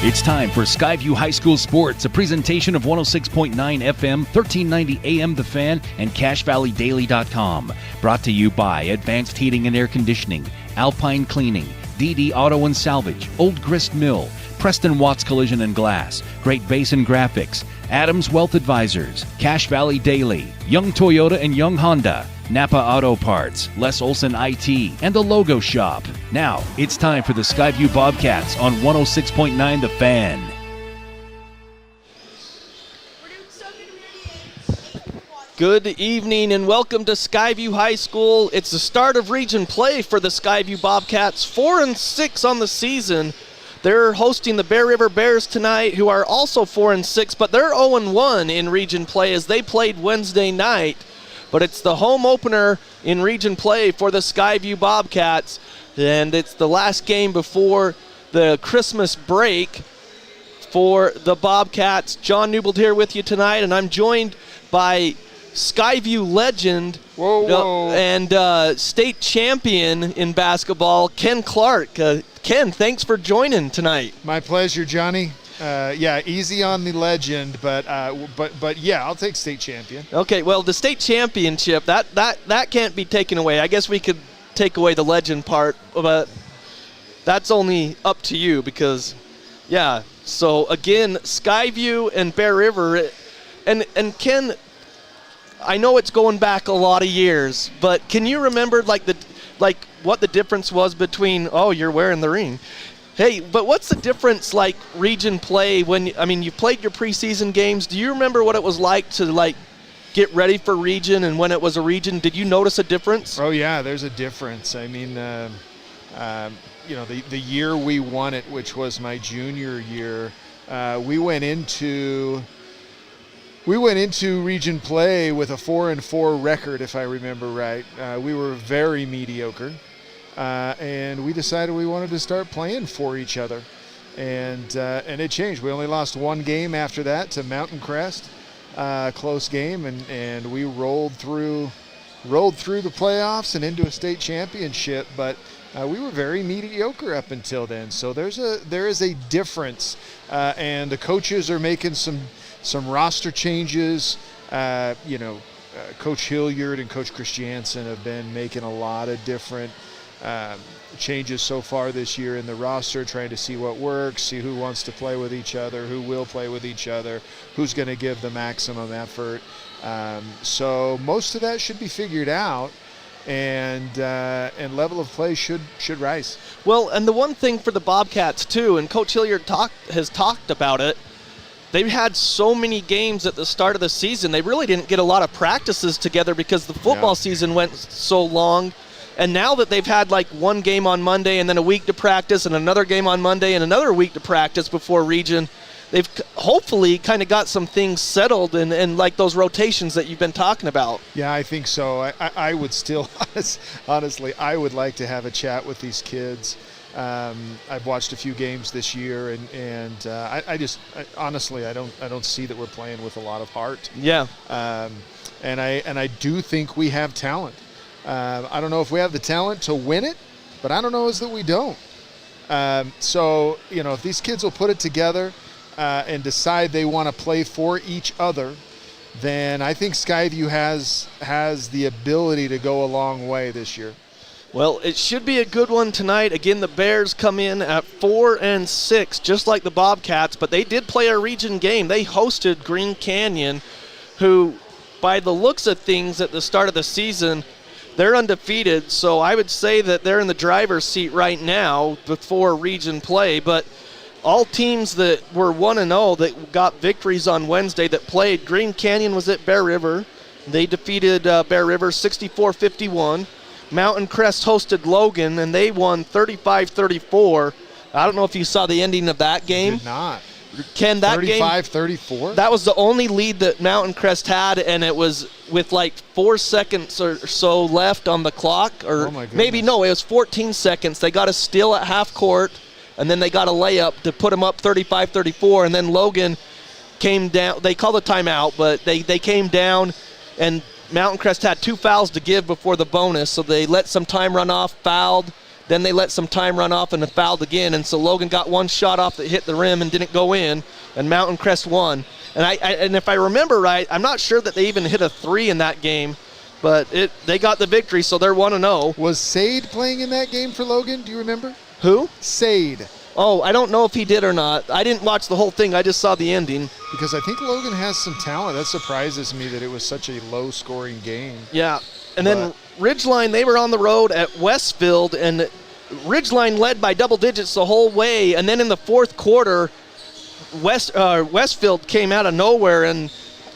It's time for Skyview High School Sports, a presentation of 106.9 FM, 1390 AM The Fan, and CashValleyDaily.com. Brought to you by Advanced Heating and Air Conditioning, Alpine Cleaning, DD Auto and Salvage, Old Grist Mill, Preston Watts Collision and Glass, Great Basin Graphics, Adams Wealth Advisors, Cache Valley Daily, Young Toyota and Young Honda, Napa Auto Parts, Les Olson IT, and The Logo Shop. Now, it's time for the Skyview Bobcats on 106.9 The Fan. Good evening and welcome to Skyview High School. It's the start of region play for the Skyview Bobcats, 4-6 on the season. They're hosting the Bear River Bears tonight, who are also 4-6, but they're 0-1 in region play as they played Wednesday night. But it's the home opener in region play for the Skyview Bobcats, and it's the last game before the Christmas break for the Bobcats. John Newbold here with you tonight, and I'm joined by Skyview legend and state champion in basketball, Ken Clark. Ken, thanks for joining tonight. My pleasure, Johnny. Yeah, easy on the legend, but yeah, I'll take state champion. Okay, well, the state championship, that can't be taken away. I guess we could take away the legend part, but that's only up to you because, yeah. So again, Skyview and Bear River, and Ken, I know it's going back a lot of years, but can you remember what the difference was between? Oh, you're wearing the ring. Hey, but what's the difference like region play when you played your preseason games? Do you remember what it was like to get ready for region and when it was a region? Did you notice a difference? Oh yeah, there's a difference. I mean, the year we won it, which was my junior year, we went into region play with a 4-4 record, if I remember right. We were very mediocre. And we decided we wanted to start playing for each other, and it changed. We only lost one game after that to Mountain Crest, close game, and we rolled through the playoffs and into a state championship. But we were very mediocre up until then. So there is a difference, and the coaches are making some roster changes. Coach Hilliard and Coach Christiansen have been making a lot of different changes so far this year in the roster, trying to see what works, see who wants to play with each other, who will play with each other, who's going to give the maximum effort. So most of that should be figured out, and level of play should rise. Well, and the one thing for the Bobcats too, and Coach Hilliard has talked about it, they've had so many games at the start of the season, they really didn't get a lot of practices together because the football season went so long. And now that they've had one game on Monday and then a week to practice and another game on Monday and another week to practice before region, they've hopefully kind of got some things settled and those rotations that you've been talking about. Yeah, I think so. I would still, honestly, I would like to have a chat with these kids. I've watched a few games this year, and I honestly don't see that we're playing with a lot of heart. Yeah. And I do think we have talent. I don't know if we have the talent to win it, but I don't know is that we don't. So, if these kids will put it together and decide they want to play for each other, then I think Skyview has the ability to go a long way this year. Well, it should be a good one tonight. Again, the Bears come in at 4-6, just like the Bobcats, but they did play a region game. They hosted Green Canyon, who, by the looks of things at the start of the season, they're undefeated, so I would say that they're in the driver's seat right now before region play. But all teams that were 1-0 that got victories on Wednesday that played, Green Canyon was at Bear River. They defeated Bear River 64-51. Mountain Crest hosted Logan, and they won 35-34. I don't know if you saw the ending of that game. Did not. Ken, that 35-34? That was the only lead that Mountain Crest had, and it was with 4 seconds or so left on the clock. Or maybe, no, it was 14 seconds. They got a steal at half court, and then they got a layup to put them up 35-34, and then Logan came down. They called a timeout, but they came down, and Mountain Crest had 2 fouls to give before the bonus, so they let some time run off, fouled, Then they let some time run off and they fouled again, and so Logan got one shot off that hit the rim and didn't go in, and Mountain Crest won. And if I remember right, I'm not sure that they even hit a 3 in that game, but they got the victory, so they're 1-0. Was Sade playing in that game for Logan? Do you remember? Who? Sade. Oh, I don't know if he did or not. I didn't watch the whole thing. I just saw the ending. Because I think Logan has some talent. That surprises me that it was such a low-scoring game. Yeah. And then Ridgeline, they were on the road at Westfield, and Ridgeline led by double digits the whole way. And then in the fourth quarter, Westfield came out of nowhere and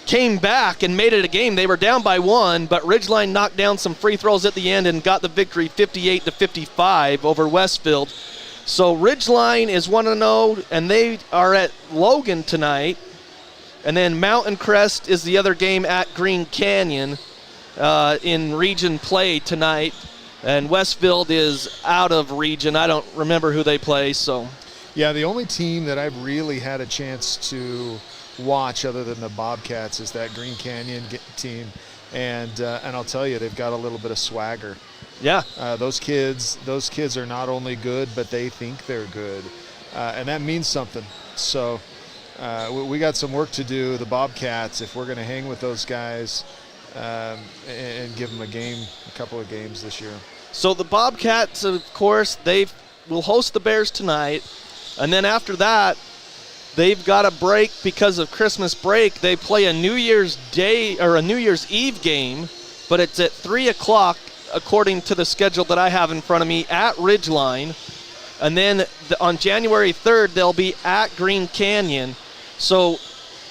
came back and made it a game. They were down by 1, but Ridgeline knocked down some free throws at the end and got the victory 58-55 over Westfield. So Ridgeline is 1-0, and they are at Logan tonight. And then Mountain Crest is the other game at Green Canyon in region play tonight. And Westfield is out of region. I don't remember who they play. So, yeah, the only team that I've really had a chance to watch other than the Bobcats is that Green Canyon team. And I'll tell you, they've got a little bit of swagger. Yeah. Those kids are not only good, but they think they're good. And that means something. So we got some work to do, the Bobcats, if we're going to hang with those guys and give them a couple of games this year. So the Bobcats, of course, they will host the Bears tonight. And then after that, they've got a break because of Christmas break. They play a New Year's Day or a New Year's Eve game, but it's at 3 o'clock according to the schedule that I have in front of me at Ridgeline. And then on January 3rd, they'll be at Green Canyon. So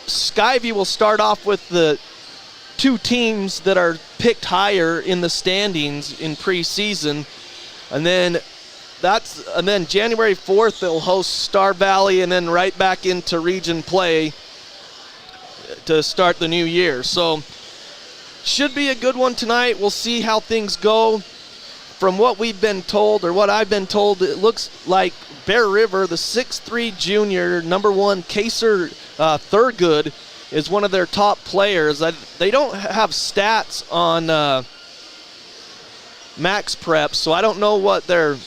Skyview will start off with the 2 teams that are picked higher in the standings in preseason. And then January 4th, they'll host Star Valley and then right back into region play to start the new year. So should be a good one tonight. We'll see how things go. From what we've been told, or what I've been told, it looks like Bear River, the 6'3 junior, number 1, Kaser Thurgood, is one of their top players. They don't have stats on Max Prep, so I don't know what their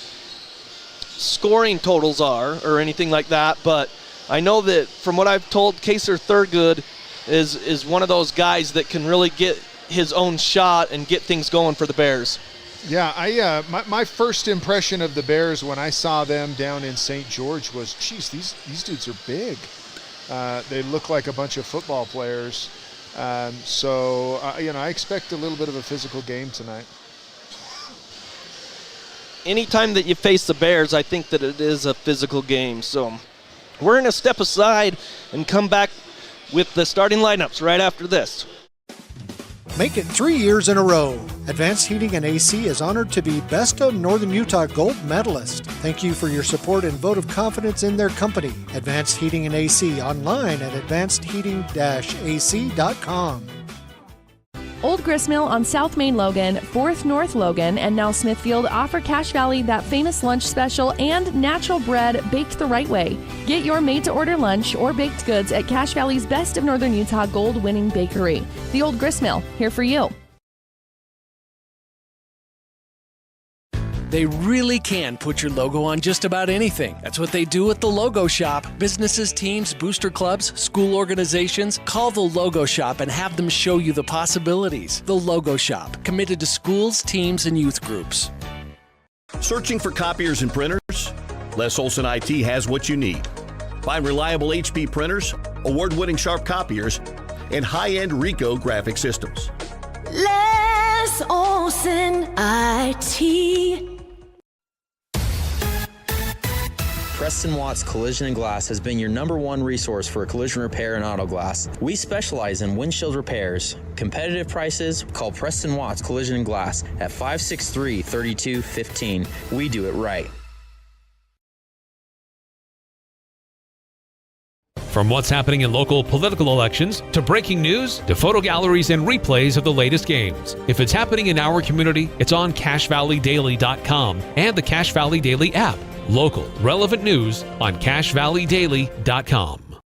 scoring totals are or anything like that, but I know that from what I've told, Kaser Thurgood is one of those guys that can really get his own shot and get things going for the Bears. Yeah, my first impression of the Bears when I saw them down in St. George was, geez, these dudes are big. They look like a bunch of football players. So I expect a little bit of a physical game tonight. Anytime that you face the Bears, I think that it is a physical game. So we're going to step aside and come back with the starting lineups right after this. Make it 3 years in a row. Advanced Heating and AC is honored to be Best of Northern Utah Gold Medalist. Thank you for your support and vote of confidence in their company. Advanced Heating and AC, online at advancedheating-ac.com. Old Gristmill on South Main Logan, 4th North Logan, and now Smithfield offer Cache Valley that famous lunch special and natural bread baked the right way. Get your made-to-order lunch or baked goods at Cache Valley's Best of Northern Utah gold-winning bakery. The Old Gristmill, here for you. They really can put your logo on just about anything. That's what they do at the Logo Shop. Businesses, teams, booster clubs, school organizations, call the Logo Shop and have them show you the possibilities. The Logo Shop, committed to schools, teams, and youth groups. Searching for copiers and printers? Les Olson IT has what you need. Find reliable HP printers, award-winning Sharp copiers, and high-end Ricoh graphic systems. Les Olson IT. Preston Watts Collision and Glass has been your #1 resource for collision repair and auto glass. We specialize in windshield repairs. Competitive prices, call Preston Watts Collision and Glass at 563-3215. We do it right. From what's happening in local political elections, to breaking news, to photo galleries and replays of the latest games. If it's happening in our community, it's on CacheValleyDaily.com and the Cache Valley Daily app. Local, relevant news on CacheValleyDaily.com.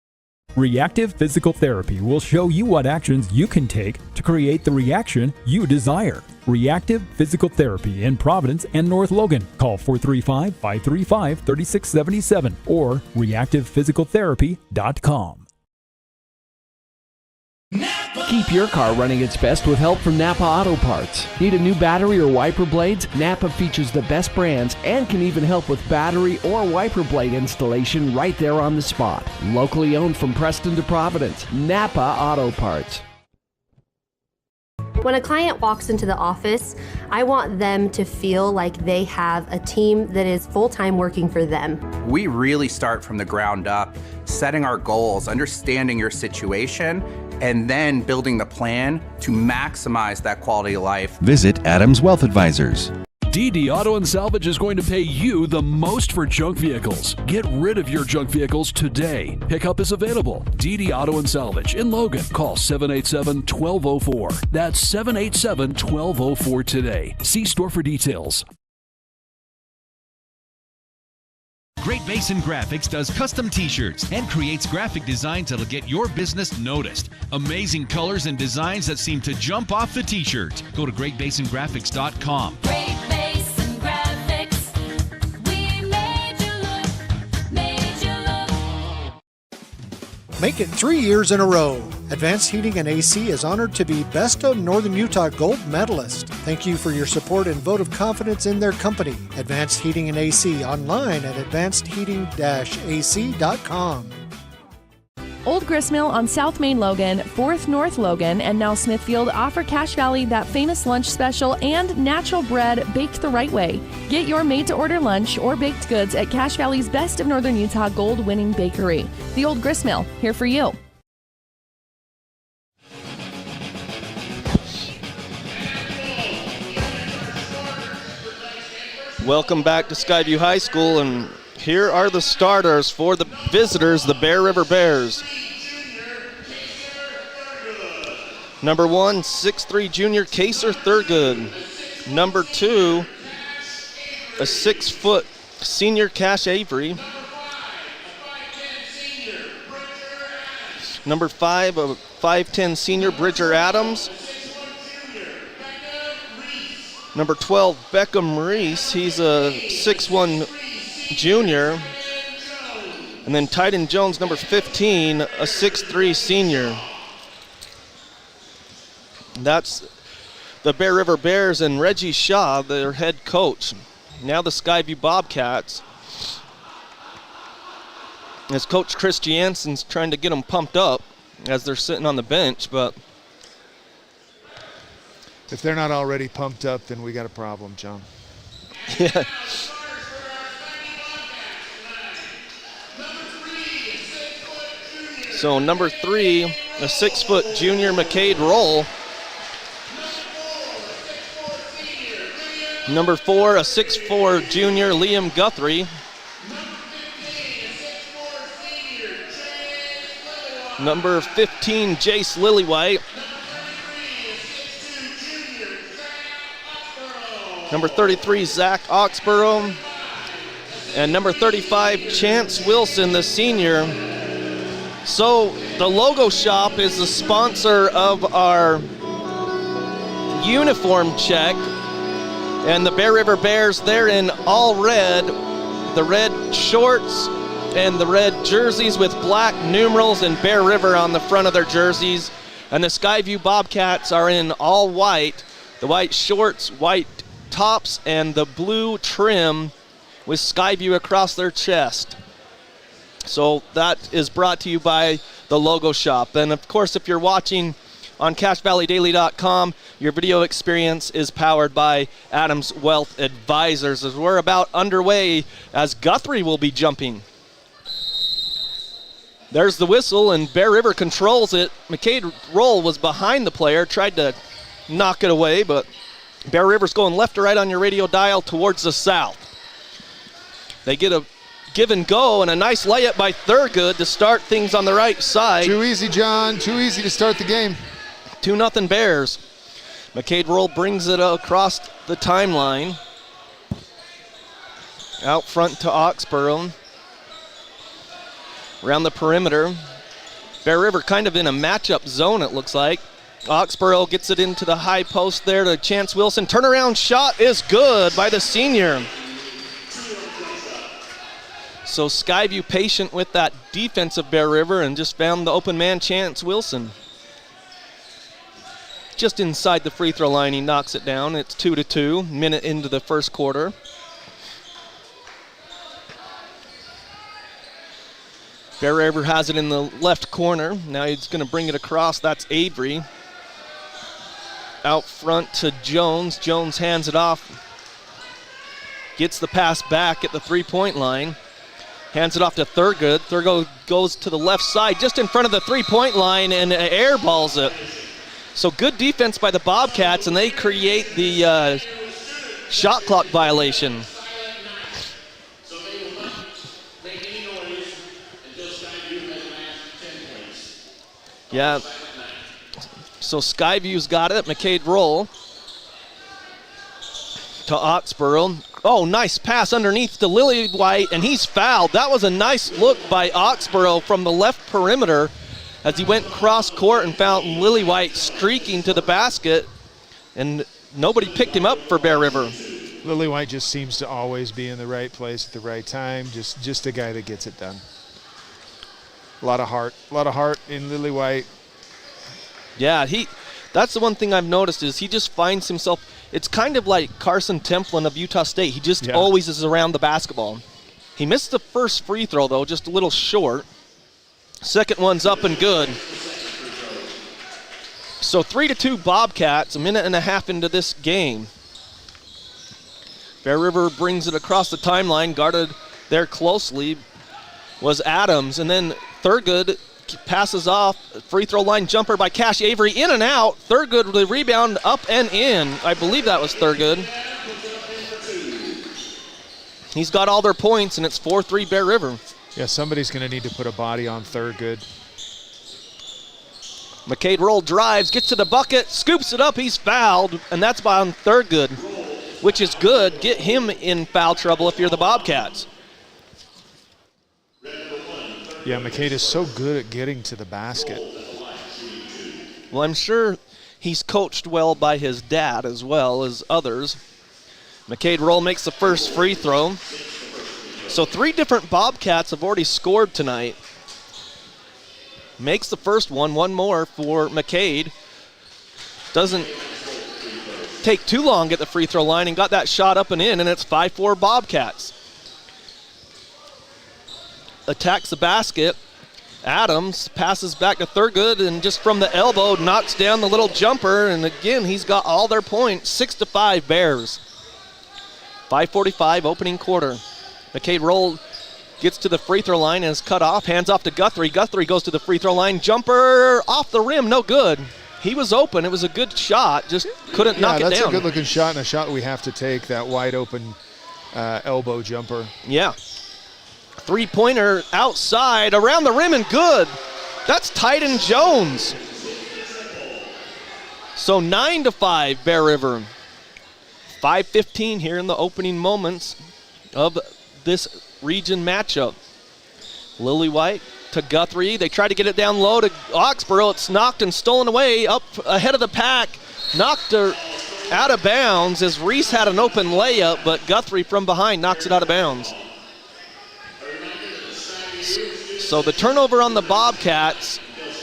Reactive Physical Therapy will show you what actions you can take to create the reaction you desire. Reactive Physical Therapy in Providence and North Logan. Call 435-535-3677 or reactivephysicaltherapy.com. Keep your car running its best with help from Napa Auto Parts. Need a new battery or wiper blades? Napa features the best brands and can even help with battery or wiper blade installation right there on the spot. Locally owned from Preston to Providence. Napa Auto Parts. When a client walks into the office, I want them to feel like they have a team that is full-time working for them. We really start from the ground up, setting our goals, understanding your situation, and then building the plan to maximize that quality of life. Visit Adams Wealth Advisors. DD Auto and Salvage is going to pay you the most for junk vehicles. Get rid of your junk vehicles today. Pickup is available. DD Auto and Salvage in Logan. Call 787-1204. That's 787-1204 today. See store for details. Great Basin Graphics does custom t-shirts and creates graphic designs that'll get your business noticed. Amazing colors and designs that seem to jump off the t-shirt. Go to GreatBasinGraphics.com. Great Basin Graphics. We made you look. Make it 3 years in a row. Advanced Heating and AC is honored to be Best of Northern Utah Gold Medalist. Thank you for your support and vote of confidence in their company. Advanced Heating and AC online at advancedheating-ac.com. Old Gristmill on South Main Logan, 4th North Logan, and now Smithfield offer Cache Valley that famous lunch special and natural bread baked the right way. Get your made-to-order lunch or baked goods at Cache Valley's Best of Northern Utah gold-winning bakery. The Old Gristmill, here for you. Welcome back to Skyview High School, and here are the starters for the visitors, the Bear River Bears. Number 1, 6'3" junior Kaser Thurgood. Number 2, a 6-foot senior Cash Avery. Number 5, a 5'10" senior Bridger Adams. Number 12, Beckham Reese. He's a 6'1" junior. And then Tyden Jones, number 15, a 6'3" senior. That's the Bear River Bears and Reggie Shaw, their head coach. Now the Skyview Bobcats. As Coach Chris Jansen's trying to get them pumped up as they're sitting on the bench, but if they're not already pumped up, then we got a problem, John. Yeah. So number 3, a 6-foot junior McCade Roll. Number 4, a 6'4" junior Liam Guthrie. Number 15, Jace Lillywhite. Number 33, Zach Oxborough. And number 35, Chance Wilson, the senior. So the Logo Shop is the sponsor of our uniform check. And the Bear River Bears, they're in all red. The red shorts and the red jerseys with black numerals and Bear River on the front of their jerseys. And the Skyview Bobcats are in all white. The white shorts, white tops, and the blue trim with Skyview across their chest. So that is brought to you by the Logo Shop. And of course, if you're watching on CacheValleyDaily.com, your video experience is powered by Adams Wealth Advisors. As we're about underway, as Guthrie will be jumping. There's the whistle, and Bear River controls it. McCade Roll was behind the player, tried to knock it away, but Bear River's going left to right on your radio dial towards the south. They get a give and go, and a nice layup by Thurgood to start things on the right side. Too easy, John. Too easy to start the game. 2-0 Bears. McCade Roll brings it across the timeline. Out front to Oxborough. Around the perimeter. Bear River kind of in a matchup zone, it looks like. Oxborough gets it into the high post there to Chance Wilson. Turnaround shot is good by the senior. So Skyview patient with that defense of Bear River and just found the open man, Chance Wilson. Just inside the free throw line, he knocks it down. It's 2-2, minute into the first quarter. Bear River has it in the left corner. Now he's going to bring it across. That's Avery. Out front to Jones. Jones hands it off. Gets the pass back at the three-point line. Hands it off to Thurgood. Thurgood goes to the left side just in front of the three-point line and airballs it. So good defense by the Bobcats, and they create the shot clock violation. Yeah. So Skyview's got it. McCade roll to Oxborough. Oh, nice pass underneath to Lillywhite, and he's fouled. That was a nice look by Oxborough from the left perimeter as he went cross court and found Lillywhite streaking to the basket, and nobody picked him up for Bear River. Lillywhite just seems to always be in the right place at the right time. Just a guy that gets it done. A lot of heart in Lillywhite. Yeah, that's the one thing I've noticed is he just finds himself. It's kind of like Carson Templin of Utah State. He just always is around the basketball. He missed the first free throw, though, just a little short. Second one's up and good. So 3-2 Bobcats, a minute and a half into this game. Bear River brings it across the timeline, guarded there closely was Adams, and then Thurgood passes off, free throw line jumper by Cash Avery, in and out. Thurgood with the rebound, up and in. I believe that was Thurgood. He's got all their points, and it's 4-3 Bear River. Yeah, somebody's going to need to put a body on Thurgood. McCade roll drives, gets to the bucket, scoops it up, he's fouled, and that's on Thurgood, which is good. Get him in foul trouble if you're the Bobcats. Yeah, McCade is so good at getting to the basket. Well, I'm sure he's coached well by his dad as well as others. McCade roll makes the first free throw. So 3 different Bobcats have already scored tonight. Makes the first one more for McCade. Doesn't take too long at the free throw line and got that shot up and in, and it's 5-4 Bobcats. Attacks the basket. Adams passes back to Thurgood and just from the elbow knocks down the little jumper, and again he's got all their points. 6-5 Bears. 5:45 opening quarter. McCade roll gets to the free throw line and is cut off. Hands off to Guthrie. Guthrie goes to the free throw line. Jumper off the rim, no good. He was open. It was a good shot. Just couldn't knock it down. Yeah, that's a good-looking shot and a shot we have to take, that wide-open elbow jumper. Yeah. Three-pointer outside, around the rim and good. That's Tyden Jones. So 9-5 Bear River. 5:15 here in the opening moments of this region matchup. Lillywhite to Guthrie. They try to get it down low to Oxborough. It's knocked and stolen away up ahead of the pack. Knocked out of bounds as Reese had an open layup, but Guthrie from behind knocks it out of bounds. So the turnover on the Bobcats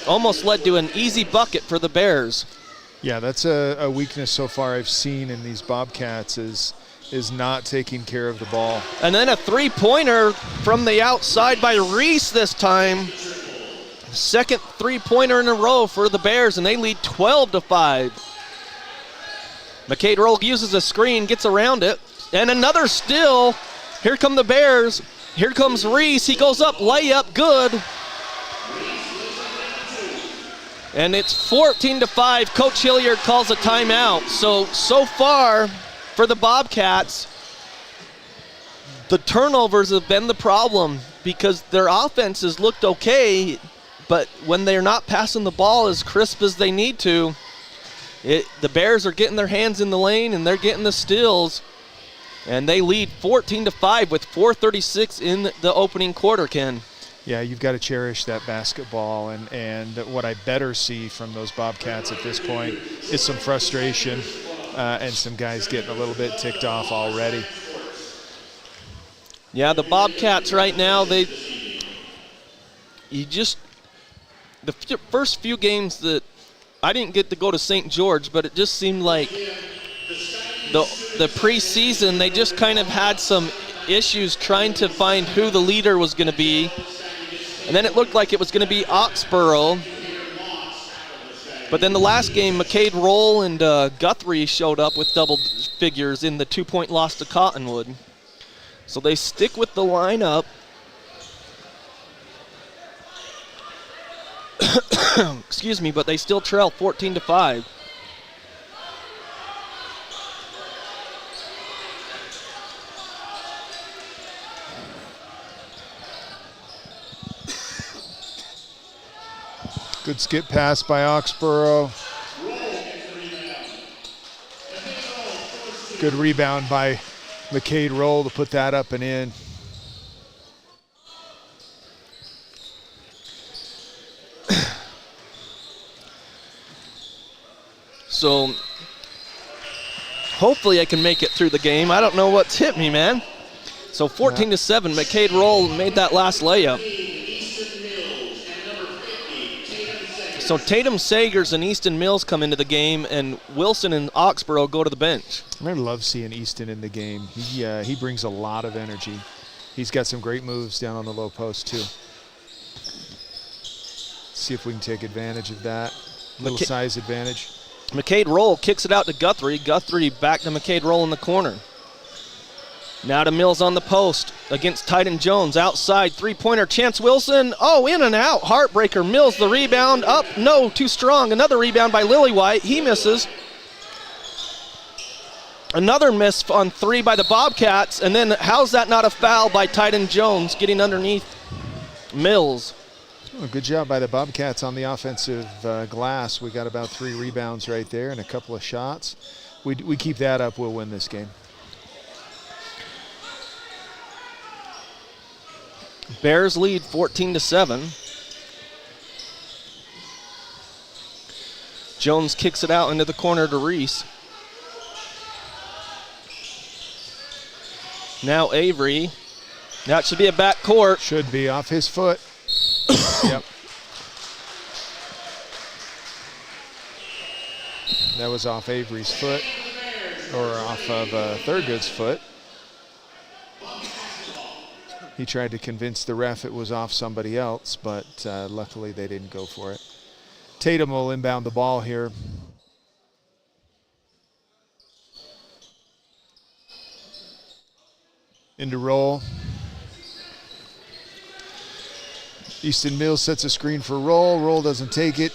almost led to an easy bucket for the Bears. Yeah, that's a weakness so far I've seen in these Bobcats is not taking care of the ball. And then a three-pointer from the outside by Reese this time. Second three-pointer in a row for the Bears, and they lead 12-5. McCade roll uses a screen, gets around it, and another steal. Here come the Bears. Here comes Reese. He goes up, layup, good. And it's 14-5. Coach Hilliard calls a timeout. So far for the Bobcats, the turnovers have been the problem because their offenses looked okay, but when they're not passing the ball as crisp as they need to, the Bears are getting their hands in the lane and they're getting the steals. And they lead 14-5 with 4:36 in the opening quarter, Ken. Yeah, you've got to cherish that basketball, and what I better see from those Bobcats at this point is some frustration and some guys getting a little bit ticked off already. Yeah, the Bobcats right now, the first few games that I didn't get to go to St. George, but it just seemed like the preseason, they just kind of had some issues trying to find who the leader was going to be. And then it looked like it was going to be Oxborough. But then the last game, McCade Roll and Guthrie showed up with double figures in the 2-point loss to Cottonwood. So they stick with the lineup. Excuse me, but they still trail 14-5. Good skip pass by Oxborough. Good rebound by McCade Roll to put that up and in. So hopefully I can make it through the game. I don't know what's hit me, man. So 14-7, McCade Roll made that last layup. So Tatum Sagers and Easton Mills come into the game, and Wilson and Oxborough go to the bench. I love seeing Easton in the game. He brings a lot of energy. He's got some great moves down on the low post too. See if we can take advantage of that. Little size advantage. McCade Roll kicks it out to Guthrie. Guthrie back to McCade Roll in the corner. Now to Mills on the post against Titan Jones. Outside, three-pointer, Chance Wilson. Oh, in and out. Heartbreaker. Mills the rebound. Up, no, too strong. Another rebound by Lillywhite. He misses. Another miss on three by the Bobcats. And then how's that not a foul by Titan Jones getting underneath Mills? Oh, good job by the Bobcats on the offensive glass. We got about 3 rebounds right there and a couple of shots. We keep that up, we'll win this game. Bears lead 14-7. Jones kicks it out into the corner to Reese. Now Avery. That should be a back court. Should be off his foot. Yep. That was off Avery's foot, or off of Thurgood's foot. He tried to convince the ref it was off somebody else, but luckily they didn't go for it. Tatum will inbound the ball here. Into Roll. Easton Mills sets a screen for Roll. Roll doesn't take it.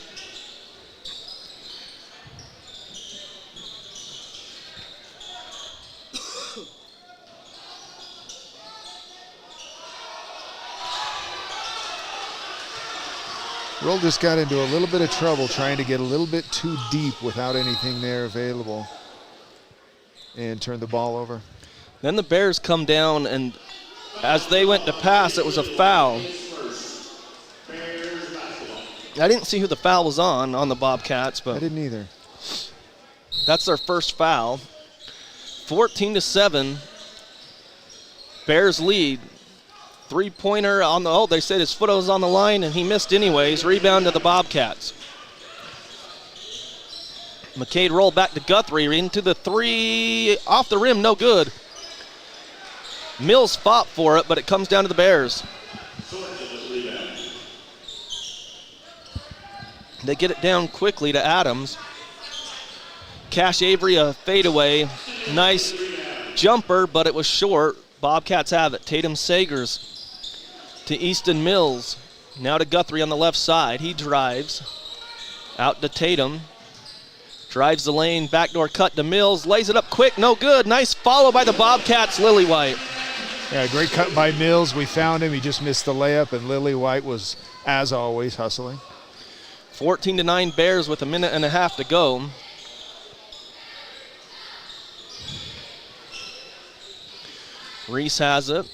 Roll just got into a little bit of trouble trying to get a little bit too deep without anything there available and turn the ball over. Then the Bears come down, and as they went to pass, it was a foul. I didn't see who the foul was on the Bobcats, but I didn't either. That's their first foul. 14-7. Bears lead. Three-pointer on the, they said his foot was on the line and he missed anyways. Rebound to the Bobcats. McCade Roll back to Guthrie into the three, off the rim, no good. Mills fought for it, but it comes down to the Bears. They get it down quickly to Adams. Cash Avery a fadeaway. Nice jumper, but it was short. Bobcats have it. Tatum Sagers to Easton Mills. Now to Guthrie on the left side. He drives. Out to Tatum. Drives the lane. Backdoor cut to Mills. Lays it up quick. No good. Nice follow by the Bobcats. Lillywhite. Yeah, great cut by Mills. We found him. He just missed the layup, and Lillywhite was, as always, hustling. 14-9 Bears with a minute and a half to go. Reese has it.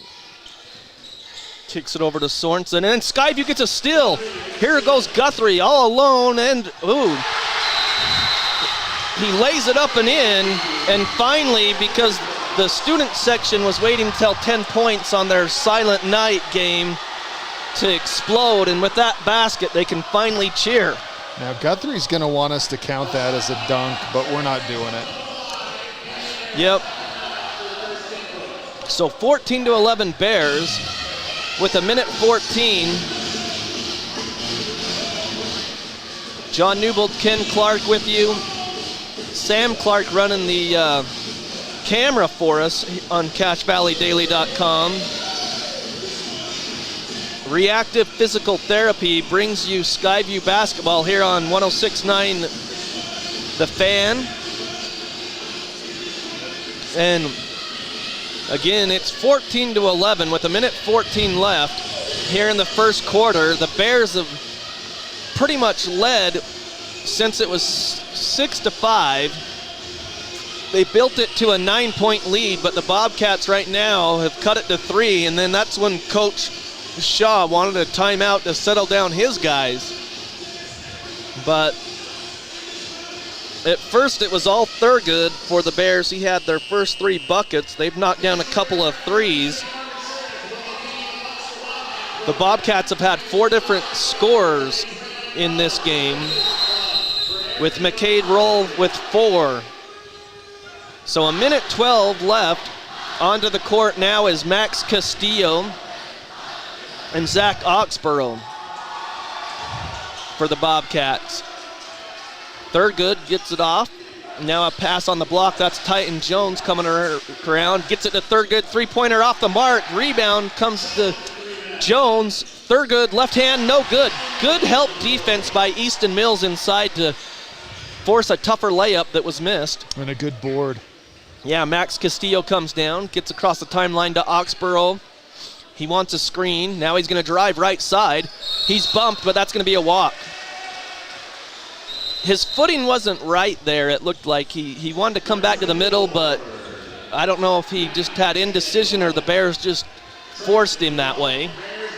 Kicks it over to Sorensen, and then Skyview gets a steal. Here goes Guthrie all alone, and he lays it up and in, and finally, because the student section was waiting till 10 points on their Silent Night game to explode, and with that basket, they can finally cheer. Now, Guthrie's going to want us to count that as a dunk, but we're not doing it. Yep. So 14-11 Bears with 1:14. John Newbold, Ken Clark with you. Sam Clark running the camera for us on CashValleyDaily.com. Reactive Physical Therapy brings you Skyview basketball here on 106.9 The Fan. And again, it's 14-11 with 1:14 left here in the first quarter. The Bears have pretty much led since it was 6-5. They built it to a 9-point lead, but the Bobcats right now have cut it to 3, and then that's when Coach Shaw wanted a timeout to settle down his guys. But at first it was all Thurgood for the Bears. He had their first 3 buckets. They've knocked down a couple of threes. The Bobcats have had 4 different scorers in this game, with McCade Roll with 4. So 1:12 left. Onto the court now is Max Castillo and Zach Oxborough for the Bobcats. Thurgood gets it off. Now a pass on the block. That's Titan Jones coming around. Gets it to Thurgood. 3-pointer off the mark. Rebound comes to Jones. Thurgood, left hand, no good. Good help defense by Easton Mills inside to force a tougher layup that was missed. And a good board. Yeah, Max Castillo comes down, gets across the timeline to Oxborough. He wants a screen. Now he's going to drive right side. He's bumped, but that's going to be a walk. His footing wasn't right there, it looked like. He wanted to come back to the middle, but I don't know if he just had indecision or the Bears just forced him that way.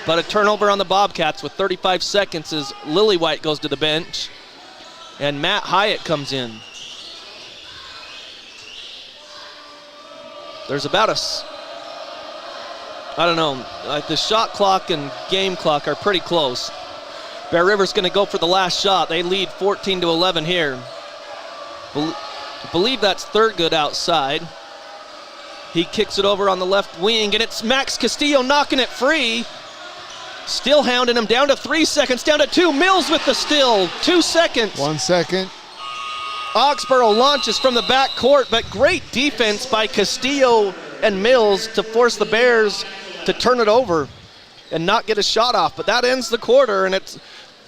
But a turnover on the Bobcats with 35 seconds as Lillywhite goes to the bench. And Matt Hyatt comes in. There's about the shot clock and game clock are pretty close. Bear River's going to go for the last shot. They lead 14-11 here. I believe that's Thurgood outside. He kicks it over on the left wing, and it's Max Castillo knocking it free. Still hounding him, down to 3 seconds, down to 2. Mills with the steal, 2 seconds. 1 second. Oxborough launches from the back court, but great defense by Castillo and Mills to force the Bears to turn it over and not get a shot off. But that ends the quarter, and it's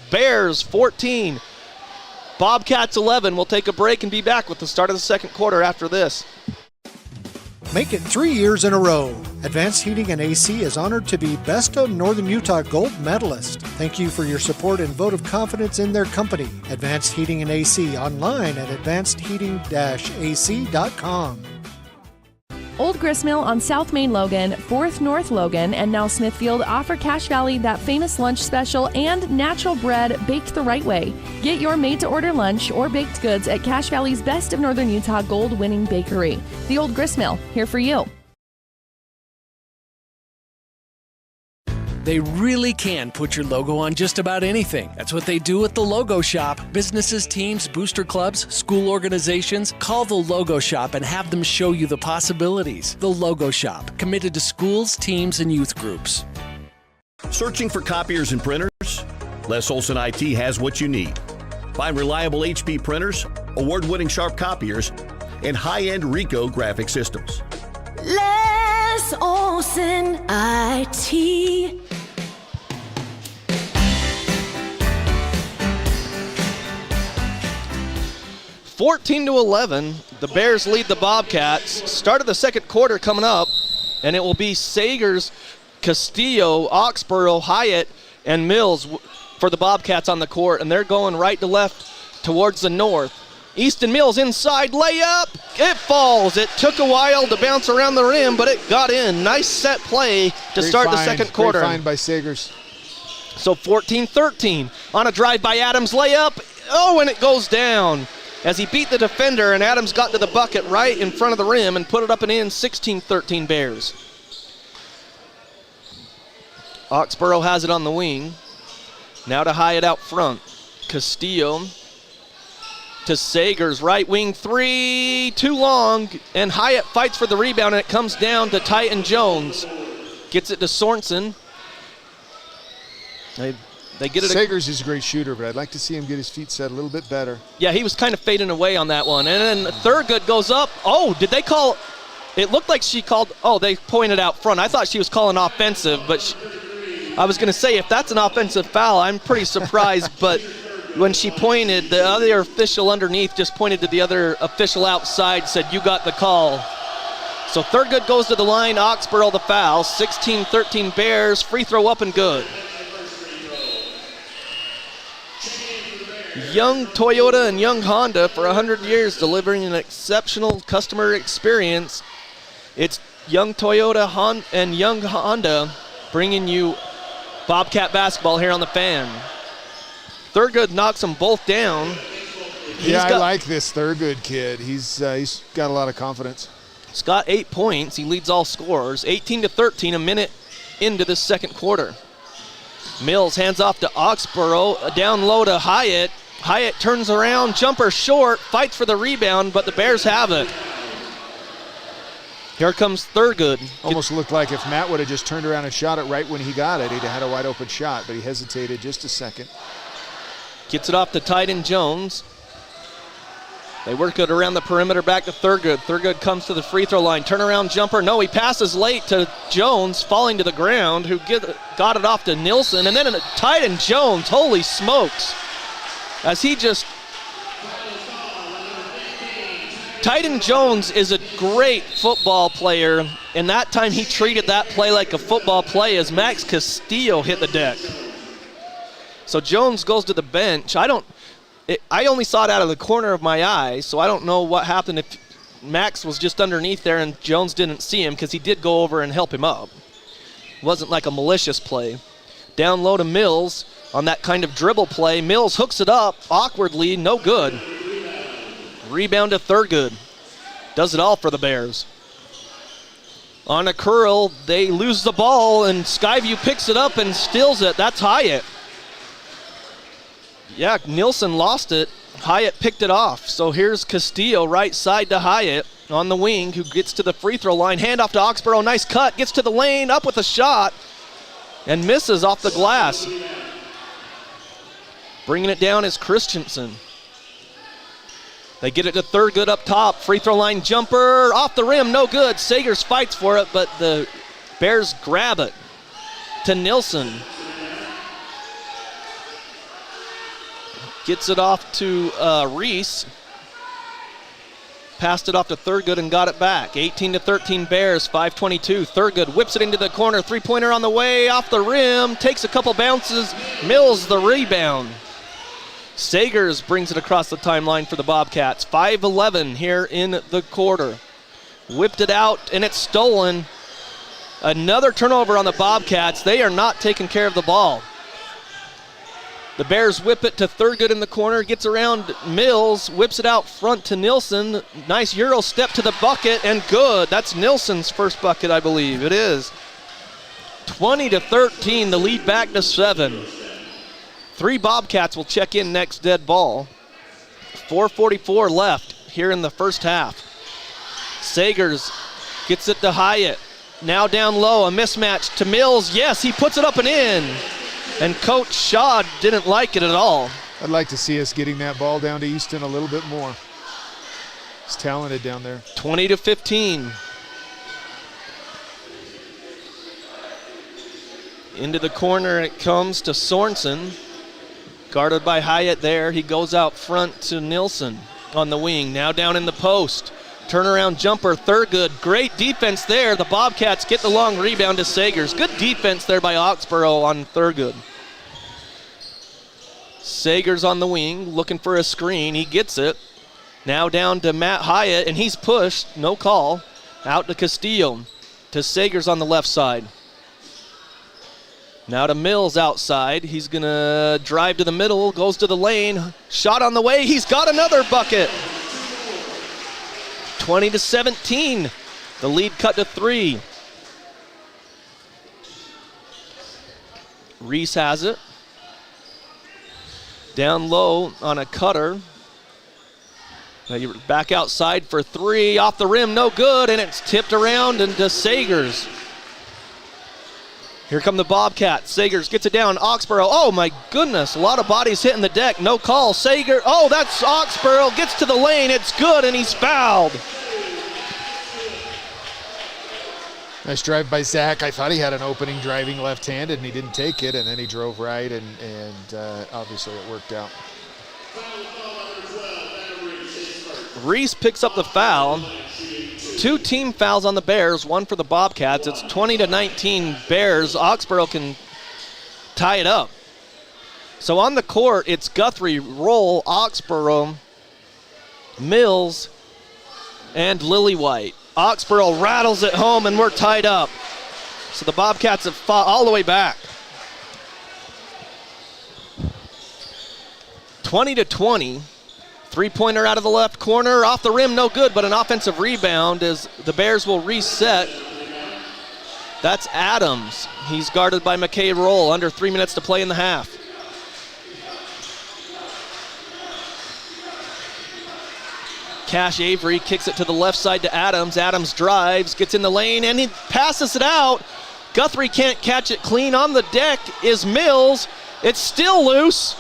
Bears 14, Bobcats 11. We'll take a break and be back with the start of the second quarter after this. Make it 3 years in a row. Advanced Heating and AC is honored to be Best of Northern Utah Gold Medalist. Thank you for your support and vote of confidence in their company. Advanced Heating and AC, online at advancedheating-ac.com. Old Gristmill on South Main Logan, 4th North Logan, and now Smithfield offer Cache Valley that famous lunch special and natural bread baked the right way. Get your made-to-order lunch or baked goods at Cache Valley's Best of Northern Utah gold-winning bakery. The Old Gristmill, here for you. They really can put your logo on just about anything. That's what they do at the Logo Shop. Businesses, teams, booster clubs, school organizations, call the Logo Shop and have them show you the possibilities. The Logo Shop, committed to schools, teams, and youth groups. Searching for copiers and printers? Les Olson IT has what you need. Find reliable HP printers, award-winning Sharp copiers, and high-end Ricoh graphic systems. Les Olson IT. (14-11), the Bears lead the Bobcats. Start of the second quarter coming up, and it will be Sagers, Castillo, Oxborough, Hyatt, and Mills for the Bobcats on the court, and they're going right to left towards the north. Easton Mills inside layup. It falls. It took a while to bounce around the rim, but it got in. Nice set play to start the second quarter. Great find by Sagers. So 14-13 on a drive by Adams layup. Oh, and it goes down as he beat the defender, and Adams got to the bucket right in front of the rim and put it up and in. 16-13 Bears. Oxborough has it on the wing. Now to Hyatt out front. Castillo to Sagers, right wing three, too long, and Hyatt fights for the rebound, and it comes down to Titan Jones. Gets it to Sorensen. They get it. Sagers is a great shooter, but I'd like to see him get his feet set a little bit better. Yeah, he was kind of fading away on that one. And then Thurgood goes up. Oh, did they call? It looked like she called. Oh, they pointed out front. I thought she was calling offensive, but I was going to say, if that's an offensive foul, I'm pretty surprised, but when she pointed, the other official underneath just pointed to the other official outside, said, "You got the call." So Thurgood goes to the line, Oxborough the foul. 16-13 Bears, free throw up and good. Young Toyota and Young Honda for 100 years, delivering an exceptional customer experience. It's Young Toyota and Young Honda bringing you Bobcat basketball here on the Fan. Thurgood knocks them both down. I like this Thurgood kid. He's got a lot of confidence. He's got 8 points. He leads all scorers. 18-13, a minute into the second quarter. Mills hands off to Oxborough, down low to Hyatt. Hyatt turns around, jumper short, fights for the rebound, but the Bears have it. Here comes Thurgood. Almost looked like if Matt would have just turned around and shot it right when he got it, he'd have had a wide open shot, but he hesitated just a second. Gets it off to Titan Jones. They work it around the perimeter back to Thurgood. Thurgood comes to the free throw line. Turnaround jumper. No, he passes late to Jones, falling to the ground, who got it off to Nilsson. And then Titan Jones, holy smokes. As he just... Titan Jones is a great football player, and that time he treated that play like a football play as Max Castillo hit the deck. So Jones goes to the bench. I only saw it out of the corner of my eye, so I don't know what happened if Max was just underneath there and Jones didn't see him, because he did go over and help him up. It wasn't like a malicious play. Down low to Mills on that kind of dribble play. Mills hooks it up awkwardly, no good. Rebound to Thurgood. Does it all for the Bears. On a curl, they lose the ball, and Skyview picks it up and steals it. That's Hyatt. Yeah, Nilsson lost it. Hyatt picked it off. So here's Castillo right side to Hyatt on the wing, who gets to the free throw line. Handoff to Oxborough. Nice cut. Gets to the lane. Up with a shot. And misses off the glass. Bringing it down is Christensen. They get it to Thurgood up top. Free throw line jumper. Off the rim. No good. Sagers fights for it, but the Bears grab it to Nilsson. Gets it off to Reese. Passed it off to Thurgood and got it back. 18-13 Bears, 5:22. Thurgood whips it into the corner. Three-pointer on the way, off the rim. Takes a couple bounces. Mills the rebound. Sagers brings it across the timeline for the Bobcats. 5:11 here in the quarter. Whipped it out, and it's stolen. Another turnover on the Bobcats. They are not taking care of the ball. The Bears whip it to Thurgood in the corner, gets around Mills, whips it out front to Nilsson. Nice Euro step to the bucket, and good. That's Nilsson's first bucket, I believe. It is. 20-13, the lead back to 7. 3 Bobcats will check in next dead ball. 4:44 left here in the first half. Sagers gets it to Hyatt. Now down low, a mismatch to Mills. Yes, he puts it up and in. And Coach Shaw didn't like it at all. I'd like to see us getting that ball down to Easton a little bit more. He's talented down there. 20-15. Into the corner it comes to Sorensen. Guarded by Hyatt there. He goes out front to Nilsson on the wing. Now down in the post. Turnaround jumper, Thurgood. Great defense there. The Bobcats get the long rebound to Sagers. Good defense there by Oxborough on Thurgood. Sagers on the wing, looking for a screen. He gets it. Now down to Matt Hyatt, and he's pushed, no call. Out to Castillo, to Sagers on the left side. Now to Mills outside. He's going to drive to the middle, goes to the lane. Shot on the way. He's got another bucket. 20-17. The lead cut to 3. Reese has it. Down low on a cutter. Now you're back outside for 3. Off the rim, no good, and it's tipped around into Sagers. Here come the Bobcats. Sagers gets it down. Oxborough. Oh my goodness, a lot of bodies hitting the deck. No call. Sager. Oh, that's Oxborough. Gets to the lane. It's good, and he's fouled. Nice drive by Zach. I thought he had an opening driving left-handed, and he didn't take it, and then he drove right, and obviously it worked out. Reese picks up the foul. 2 team fouls on the Bears, 1 for the Bobcats. It's 20-19 Bears. Oxborough can tie it up. So on the court, it's Guthrie, Roll, Oxborough, Mills, and Lillywhite. Oxborough rattles it home, and we're tied up. So the Bobcats have fought all the way back. 20-20. 3-pointer out of the left corner, off the rim, no good, but an offensive rebound as the Bears will reset. That's Adams. He's guarded by McKay Roll, under 3 minutes to play in the half. Cash Avery kicks it to the left side to Adams. Adams drives, gets in the lane, and he passes it out. Guthrie can't catch it clean. On the deck is Mills. It's still loose.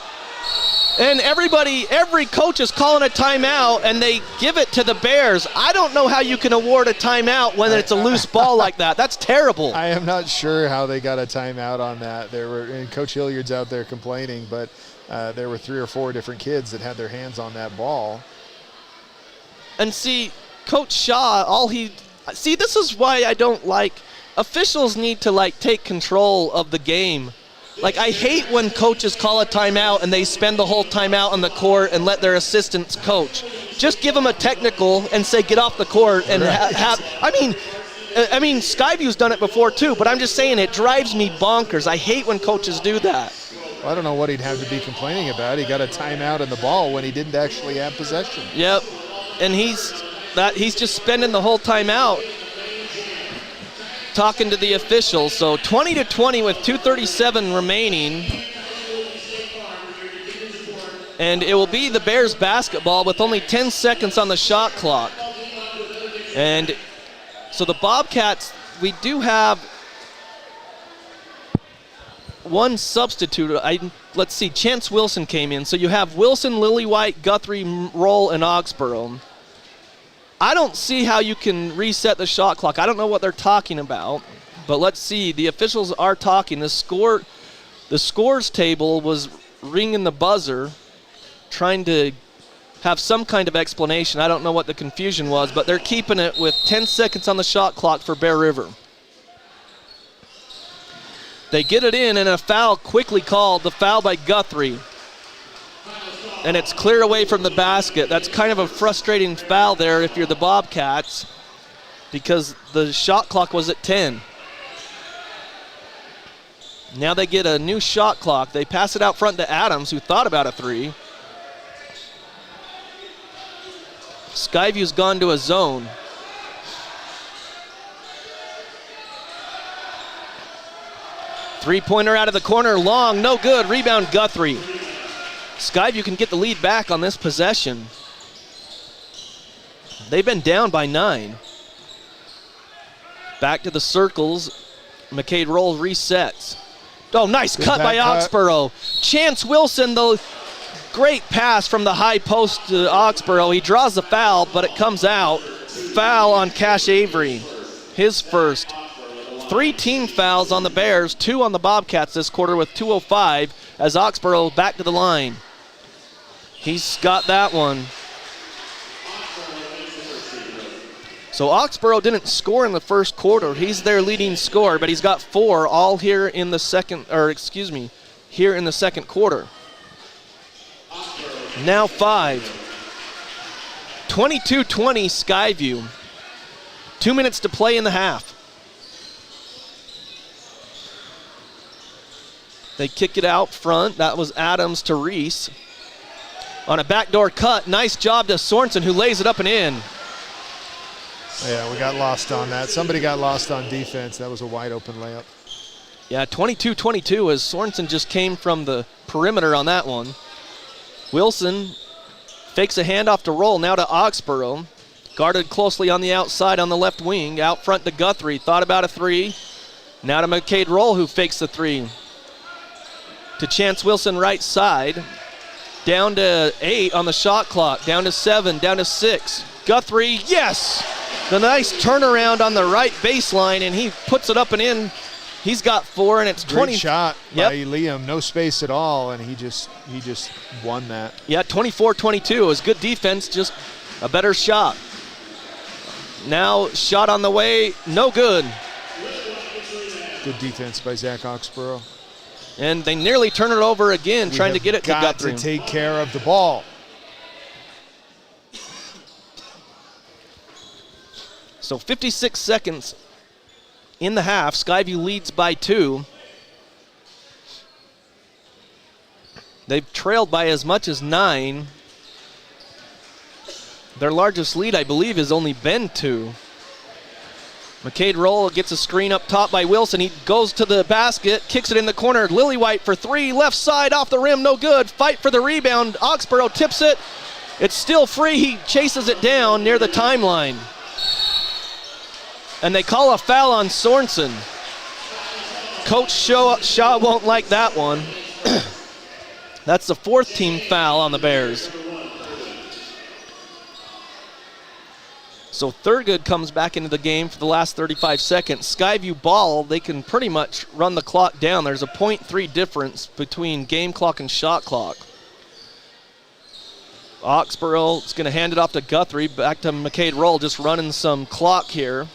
And every coach is calling a timeout, and they give it to the Bears. I don't know how you can award a timeout when it's a loose ball like that. That's terrible. I am not sure how they got a timeout on that. And Coach Hilliard's out there complaining, but there were 3 or 4 different kids that had their hands on that ball. And see, Coach Shaw, this is why I don't like, officials need to take control of the game. I hate when coaches call a timeout and they spend the whole timeout on the court and let their assistants coach. Just give them a technical and say, get off the court and have. I mean, Skyview's done it before too, but I'm just saying it drives me bonkers. I hate when coaches do that. Well, I don't know what he'd have to be complaining about. He got a timeout in the ball when he didn't actually have possession. Yep, and he's just spending the whole timeout talking to the officials. So 20-20 with 2:37 remaining. And it will be the Bears basketball with only 10 seconds on the shot clock. And so the Bobcats, we do have one substitute. Let's see, Chance Wilson came in. So you have Wilson, Lillywhite, Guthrie, Roll, and Oxborough. I don't see how you can reset the shot clock. I don't know what they're talking about, but let's see. The officials are talking. The scores table was ringing the buzzer, trying to have some kind of explanation. I don't know what the confusion was, but they're keeping it with 10 seconds on the shot clock for Bear River. They get it in, and a foul quickly called, the foul by Guthrie. And it's clear away from the basket. That's kind of a frustrating foul there if you're the Bobcats, because the shot clock was at 10. Now they get a new shot clock. They pass it out front to Adams, who thought about a 3. Skyview's gone to a zone. Three-pointer out of the corner, long, no good. Rebound, Guthrie. Skyview can get the lead back on this possession. They've been down by 9. Back to the circles. McCade Roll resets. Oh, nice cut by Oxborough. Chance Wilson, the great pass from the high post to Oxborough. He draws the foul, but it comes out. Foul on Cash Avery, his first. 3 team fouls on the Bears, 2 on the Bobcats this quarter with 2:05 as Oxborough back to the line. He's got that one. So Oxborough didn't score in the first quarter. He's their leading scorer, but he's got 4 all here in the second quarter. Now 5. 22-20 Skyview. 2 minutes to play in the half. They kick it out front. That was Adams to Reese. On a backdoor cut, nice job to Sorensen, who lays it up and in. Yeah, we got lost on that. Somebody got lost on defense. That was a wide open layup. Yeah, 22-22 as Sorensen just came from the perimeter on that one. Wilson fakes a handoff to Roll, now to Oxborough. Guarded closely on the outside on the left wing. Out front to Guthrie, thought about a three. Now to McCade Roll, who fakes the three. To Chance Wilson right side. Down to 8 on the shot clock. Down to 7, down to 6. Guthrie, yes! The nice turnaround on the right baseline, and he puts it up and in. He's got 4, and it's 20. Great shot by Liam. No space at all, and he just won that. Yeah, 24-22. It was good defense, just a better shot. Now, shot on the way, no good. Good defense by Zach Oxborough. And they nearly turn it over again, trying to get it to Guthrie. Got to take care of the ball. So 56 seconds in the half. Skyview leads by 2. They've trailed by as much as 9. Their largest lead, I believe, has only been 2. McCade Roll gets a screen up top by Wilson. He goes to the basket, kicks it in the corner. Lillywhite for 3, left side off the rim, no good. Fight for the rebound. Oxborough tips it. It's still free. He chases it down near the timeline. And they call a foul on Sorensen. Coach Shaw won't like that one. That's the 4th team foul on the Bears. So Thurgood comes back into the game for the last 35 seconds. Skyview ball, they can pretty much run the clock down. There's a 0.3 difference between game clock and shot clock. Oxborough is going to hand it off to Guthrie. Back to McCade Roll, just running some clock here.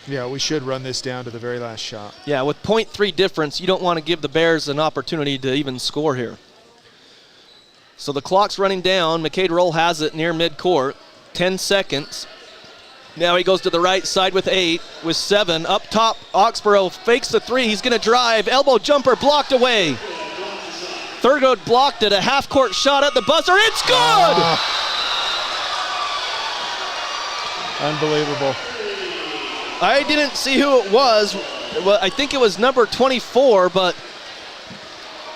Yeah, we should run this down to the very last shot. Yeah, with 0.3 difference, you don't want to give the Bears an opportunity to even score here. So the clock's running down. McCade Roll has it near midcourt. 10 seconds. Now he goes to the right side with 8, with 7. Up top, Oxborough fakes the 3. He's going to drive. Elbow jumper blocked away. Thurgood blocked it. A half-court shot at the buzzer. It's good! Unbelievable. I didn't see who it was. Well, I think it was number 24, but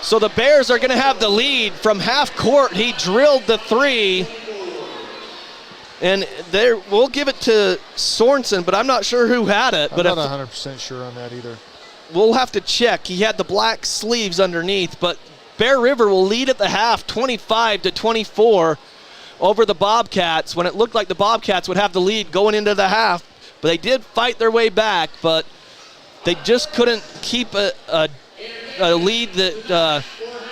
so the Bears are going to have the lead from half court. He drilled the 3. And there, we'll give it to Sorensen, but I'm not sure who had it. I'm not 100% sure on that either. We'll have to check. He had the black sleeves underneath, but Bear River will lead at the half 25-24 over the Bobcats when it looked like the Bobcats would have the lead going into the half. But they did fight their way back, but they just couldn't keep a lead that,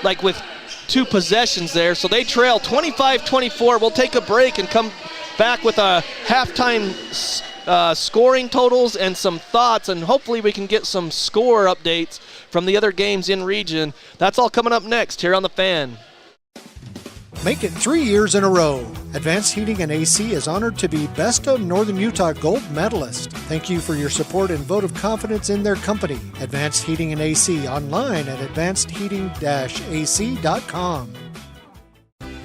like with 2 possessions there. So they trail 25-24. We'll take a break and come back with a halftime scoring totals and some thoughts, and hopefully we can get some score updates from the other games in region. That's all coming up next here on The Fan. Make it 3 years in a row. Advanced Heating and AC is honored to be Best of Northern Utah Gold Medalist. Thank you for your support and vote of confidence in their company. Advanced Heating and AC online at advancedheating-ac.com.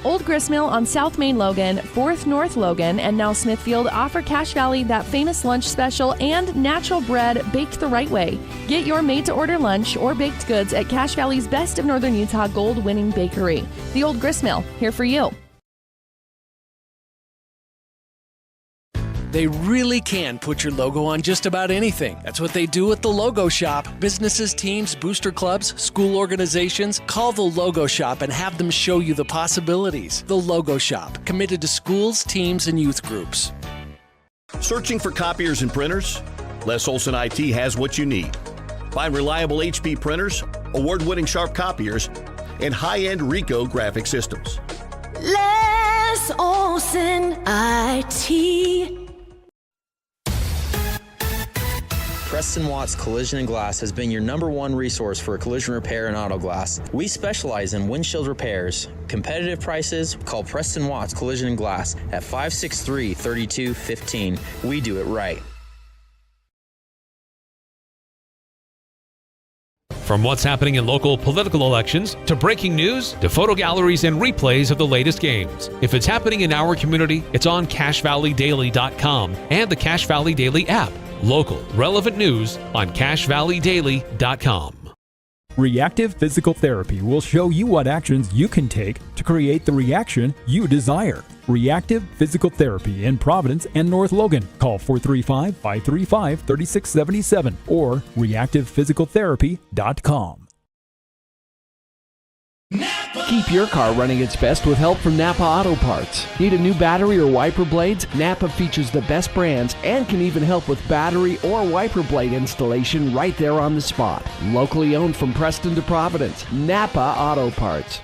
Old Gristmill on South Main Logan, 4th North Logan, and now Smithfield offer Cache Valley that famous lunch special and natural bread baked the right way. Get your made-to-order lunch or baked goods at Cache Valley's Best of Northern Utah gold-winning bakery. The Old Gristmill, here for you. They really can put your logo on just about anything. That's what they do at the Logo Shop. Businesses, teams, booster clubs, school organizations, call the Logo Shop and have them show you the possibilities. The Logo Shop, committed to schools, teams, and youth groups. Searching for copiers and printers? Les Olson IT has what you need. Find reliable HP printers, award-winning Sharp copiers, and high-end Ricoh graphic systems. Les Olson IT. Preston Watts Collision and Glass has been your #1 resource for collision repair and auto glass. We specialize in windshield repairs. Competitive prices, call Preston Watts Collision and Glass at 563-3215. We do it right. From what's happening in local political elections, to breaking news, to photo galleries and replays of the latest games. If it's happening in our community, it's on CashValleyDaily.com and the Cache Valley Daily app. Local, relevant news on CashValleyDaily.com. Reactive Physical Therapy will show you what actions you can take to create the reaction you desire. Reactive Physical Therapy in Providence and North Logan. Call 435-535-3677 or reactivephysicaltherapy.com. Keep your car running its best with help from Napa Auto Parts. Need a new battery or wiper blades? Napa features the best brands and can even help with battery or wiper blade installation right there on the spot. Locally owned from Preston to Providence, Napa Auto Parts.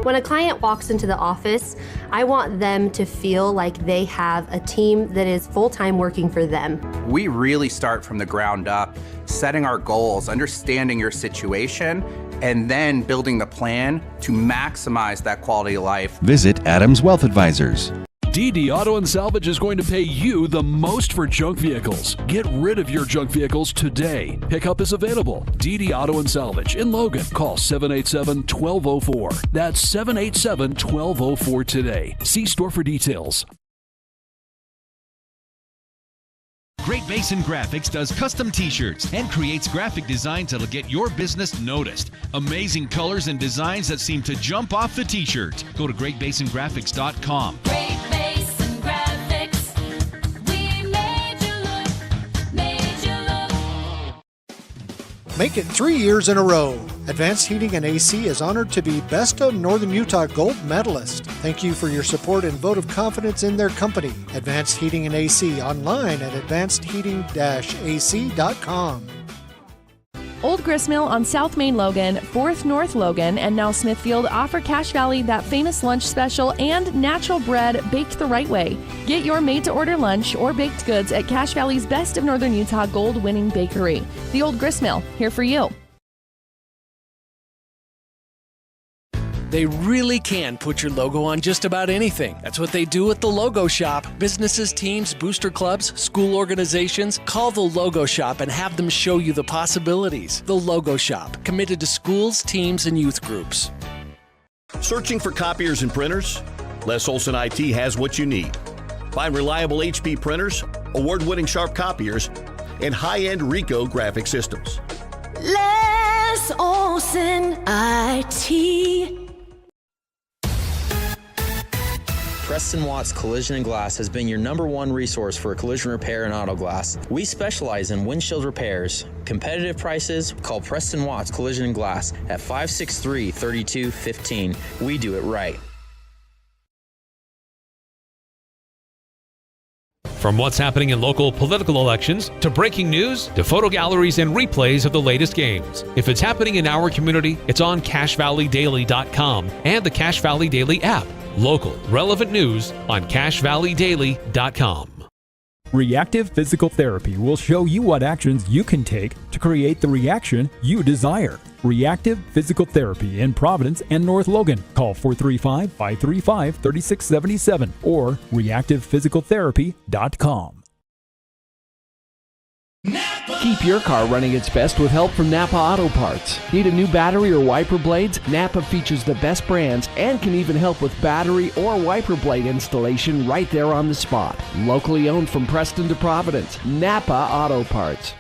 When a client walks into the office, I want them to feel like they have a team that is full-time working for them. We really start from the ground up, setting our goals, understanding your situation, and then building the plan to maximize that quality of life. Visit Adams Wealth Advisors. DD Auto and Salvage is going to pay you the most for junk vehicles. Get rid of your junk vehicles today. Pickup is available. DD Auto and Salvage in Logan. Call 787-1204. That's 787-1204 today. See store for details. Great Basin Graphics does custom t-shirts and creates graphic designs that'll get your business noticed. Amazing colors and designs that seem to jump off the t-shirt. Go to GreatBasinGraphics.com. Great Basin Graphics. We made you look. Make it 3 years in a row. Advanced Heating and AC is honored to be Best of Northern Utah Gold Medalist. Thank you for your support and vote of confidence in their company. Advanced Heating and AC online at advancedheating-ac.com. Old Gristmill on South Main Logan, 4th North Logan, and now Smithfield offer Cache Valley that famous lunch special and natural bread baked the right way. Get your made-to-order lunch or baked goods at Cache Valley's Best of Northern Utah gold-winning bakery. The Old Gristmill, here for you. They really can put your logo on just about anything. That's what they do at the Logo Shop. Businesses, teams, booster clubs, school organizations, call the Logo Shop and have them show you the possibilities. The Logo Shop, committed to schools, teams, and youth groups. Searching for copiers and printers? Les Olson IT has what you need. Find reliable HP printers, award-winning Sharp copiers, and high-end Ricoh graphic systems. Les Olson IT. Preston Watts Collision and Glass has been your #1 resource for collision repair and auto glass. We specialize in windshield repairs. Competitive prices, call Preston Watts Collision and Glass at 563-3215. We do it right. From what's happening in local political elections, to breaking news, to photo galleries and replays of the latest games. If it's happening in our community, it's on CashValleyDaily.com and the Cache Valley Daily app. Local, relevant news on CashValleyDaily.com. Reactive Physical Therapy will show you what actions you can take to create the reaction you desire. Reactive Physical Therapy in Providence and North Logan. Call 435-535-3677 or reactivephysicaltherapy.com. Keep your car running its best with help from Napa Auto Parts. Need a new battery or wiper blades? Napa features the best brands and can even help with battery or wiper blade installation right there on the spot. Locally owned from Preston to Providence, Napa Auto Parts.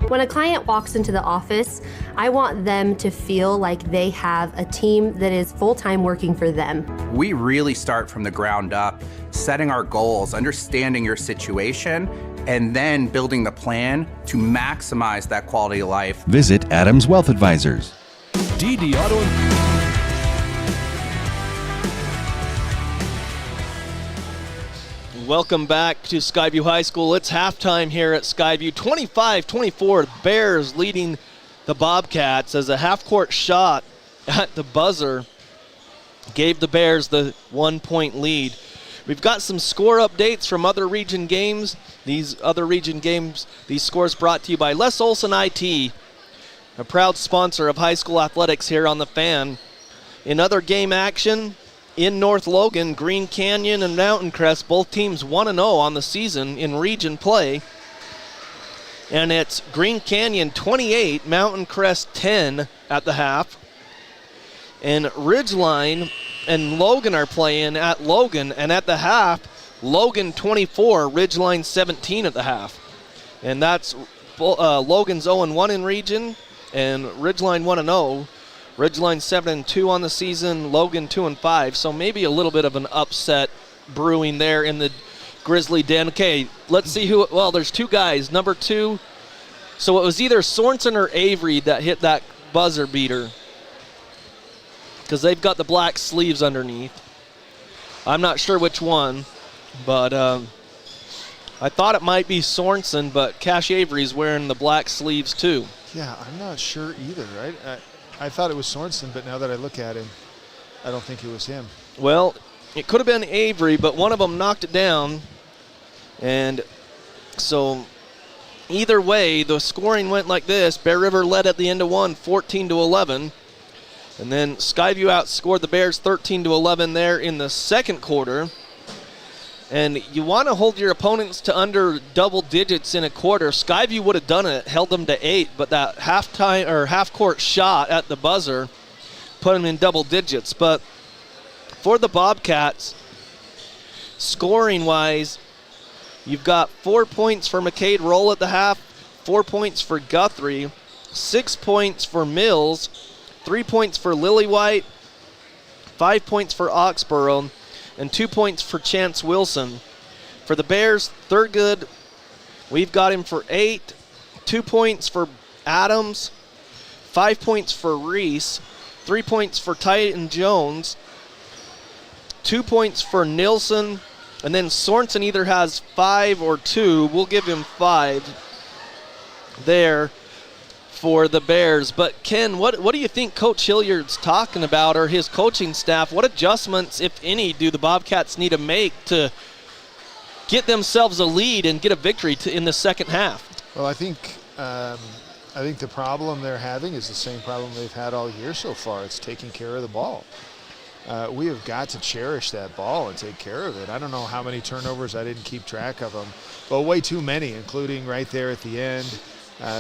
When a client walks into the office, I want them to feel like they have a team that is full-time working for them. We really start from the ground up, setting our goals, understanding your situation, and then building the plan to maximize that quality of life. Visit Adams Wealth Advisors. DD Auto Welcome back to Skyview High School. It's halftime here at Skyview. 25-24, Bears leading the Bobcats as a half-court shot at the buzzer gave the Bears the 1-point lead. We've got some score updates from other region games. these other region games, these scores brought to you by Les Olson IT, a proud sponsor of high school athletics here on The Fan. In other game action, in North Logan, Green Canyon and Mountain Crest, both teams 1-0 on the season in region play. And it's Green Canyon 28, Mountain Crest 10 at the half. And Ridgeline and Logan are playing at Logan, and at the half, Logan 24, Ridgeline 17 at the half. And that's Logan's 0-1 in region, and Ridgeline 1-0. Ridgeline 7-2 on the season, Logan 2-5. So maybe a little bit of an upset brewing there in the Grizzly Den. Okay, let's see who. Well, there's two guys. Number 2. So it was either Sorensen or Avery that hit that buzzer beater, because they've got the black sleeves underneath. I'm not sure which one, but I thought it might be Sorensen, but Cash Avery's wearing the black sleeves too. Yeah, I'm not sure either, right? I thought it was Sorensen, but now that I look at him, I don't think it was him. Well, it could have been Avery, but one of them knocked it down. And so either way, the scoring went like this. Bear River led at the end of one, 14-11. And then Skyview outscored the Bears 13-11 there in the second quarter. And you want to hold your opponents to under double digits in a quarter. Skyview would have done it, held them to 8, but that half-court shot at the buzzer put them in double digits. But for the Bobcats, scoring-wise, you've got 4 points for McCade Roll at the half, 4 points for Guthrie, 6 points for Mills, 3 points for Lillywhite, 5 points for Oxborough, and 2 points for Chance Wilson. For the Bears, Thurgood, we've got him for 8, 2 points for Adams, 5 points for Reese, 3 points for Titan Jones, 2 points for Nilsson, and then Sorensen either has 5 or 2. We'll give him 5 there for the Bears. But Ken, what do you think Coach Hilliard's talking about, or his coaching staff? What adjustments, if any, do the Bobcats need to make to get themselves a lead and get a victory in the second half? Well, I think the problem they're having is the same problem they've had all year so far. It's taking care of the ball. We have got to cherish that ball and take care of it. I don't know how many turnovers, I didn't keep track of them, but way too many, including right there at the end.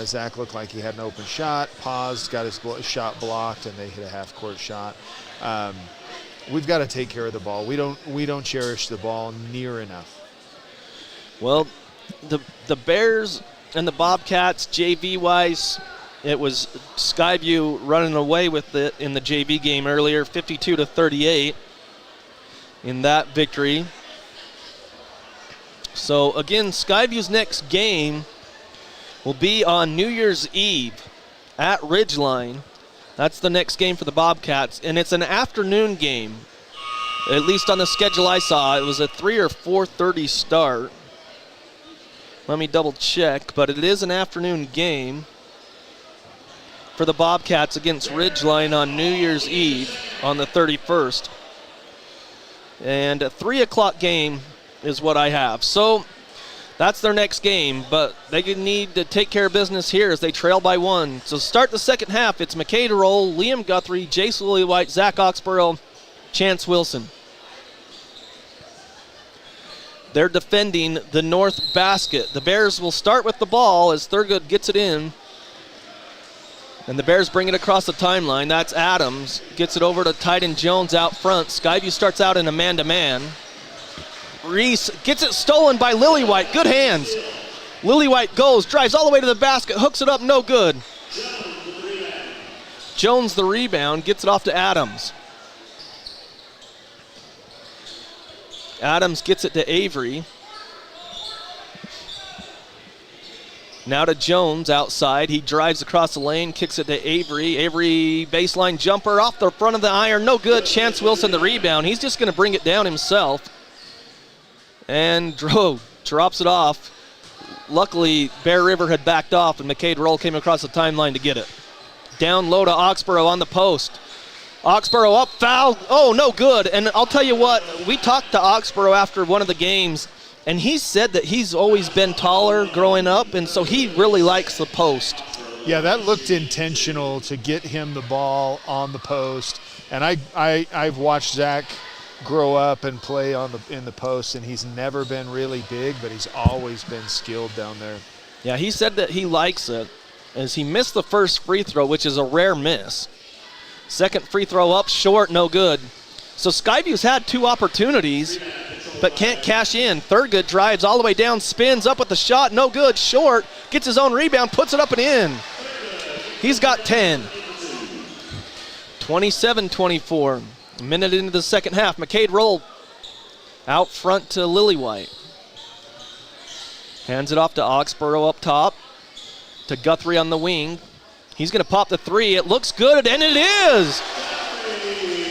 Zach looked like he had an open shot, paused, got his shot blocked, and they hit a half-court shot. We've got to take care of the ball. We don't cherish the ball near enough. Well, the Bears and the Bobcats, JV-wise, it was Skyview running away with it in the JV game earlier, 52-38 in that victory. So, again, Skyview's next game will be on New Year's Eve at Ridgeline. That's the next game for the Bobcats, and it's an afternoon game. At least on the schedule I saw, it was a 3 or 4:30 start. Let me double check, but it is an afternoon game for the Bobcats against Ridgeline on New Year's Eve on the 31st. And a 3 o'clock game is what I have. So that's their next game, but they need to take care of business here as they trail by 1. So start the second half. It's McCade Roll, Liam Guthrie, Jace Lillywhite, Zach Oxborough, Chance Wilson. They're defending the north basket. The Bears will start with the ball as Thurgood gets it in. And the Bears bring it across the timeline. That's Adams. Gets it over to Titan Jones out front. Skyview starts out in a man-to-man. Reese gets it stolen by Lillywhite. Good hands. Lillywhite goes, drives all the way to the basket, hooks it up, no good. Jones the rebound, gets it off to Adams. Adams gets it to Avery. Now to Jones outside. He drives across the lane, kicks it to Avery. Avery baseline jumper off the front of the iron, no good. Chance Wilson the rebound. He's just going to bring it down himself. And drops it off. Luckily, Bear River had backed off, and McCade Roll came across the timeline to get it. Down low to Oxborough on the post. Oxborough up, foul. Oh, no good. And I'll tell you what, we talked to Oxborough after one of the games, And he said that he's always been taller growing up, and so he really likes the post. Yeah, that looked intentional to get him the ball on the post. And I've watched Zach grow up and play in the post, and he's never been really big, but he's always been skilled down there. Yeah, he said that he likes it, as he missed the first free throw, which is a rare miss. Second free throw up short, no good. So Skyview's had 2 opportunities, but can't cash in. Thurgood drives all the way down, spins up with the shot, no good, short, gets his own rebound, puts it up and in. He's got 10. 27-24. A minute into the second half. McCade Roll out front to Lillywhite. Hands it off to Oxborough up top. To Guthrie on the wing. He's going to pop the 3. It looks good, and it is!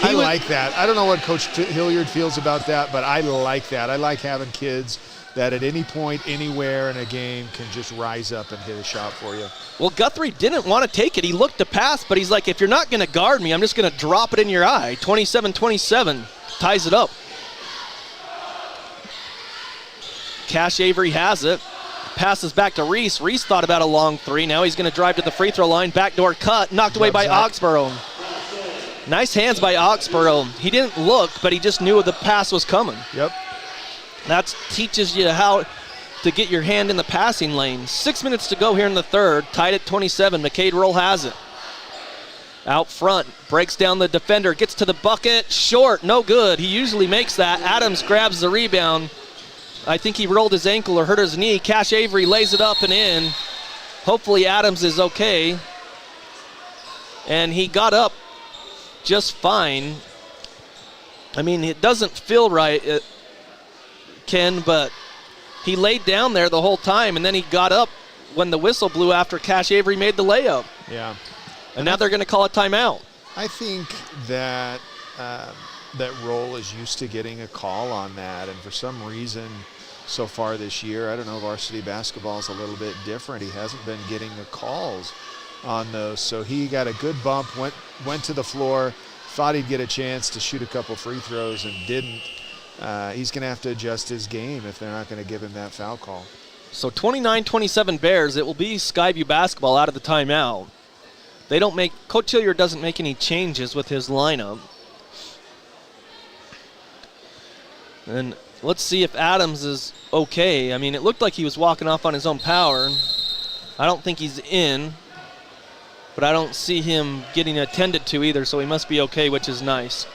I like that. I don't know what Coach Hilliard feels about that, but I like that. I like having kids that at any point, anywhere in a game can just rise up and hit a shot for you. Well, Guthrie didn't want to take it. He looked to pass, but he's like, if you're not going to guard me, I'm just going to drop it in your eye. 27-27 ties it up. Cash Avery has it. Passes back to Reese. Reese thought about a long 3. Now he's going to drive to the free throw line. Backdoor cut. Knocked away by Oxborough. Nice hands by Oxborough. He didn't look, but he just knew the pass was coming. Yep. That teaches you how to get your hand in the passing lane. 6 minutes to go here in the third. Tied at 27. McCade Roll has it. Out front. Breaks down the defender. Gets to the bucket. Short. No good. He usually makes that. Adams grabs the rebound. I think he rolled his ankle or hurt his knee. Cash Avery lays it up and in. Hopefully Adams is okay. And he got up just fine. I mean, it doesn't feel right, Ken, but he laid down there the whole time, and then he got up when the whistle blew after Cash Avery made the layup. Yeah. And now they're going to call a timeout. I think that that Roll is used to getting a call on that, and for some reason so far this year, I don't know, varsity basketball is a little bit different. He hasn't been getting the calls on those, so he got a good bump, went to the floor, thought he'd get a chance to shoot a couple free throws and didn't. He's going to have to adjust his game if they're not going to give him that foul call. So 29-27 Bears. It will be Skyview basketball out of the timeout. Coach Hilliard doesn't make any changes with his lineup. And let's see if Adams is okay. I mean, it looked like he was walking off on his own power. I don't think he's in, but I don't see him getting attended to either, so he must be okay, which is nice.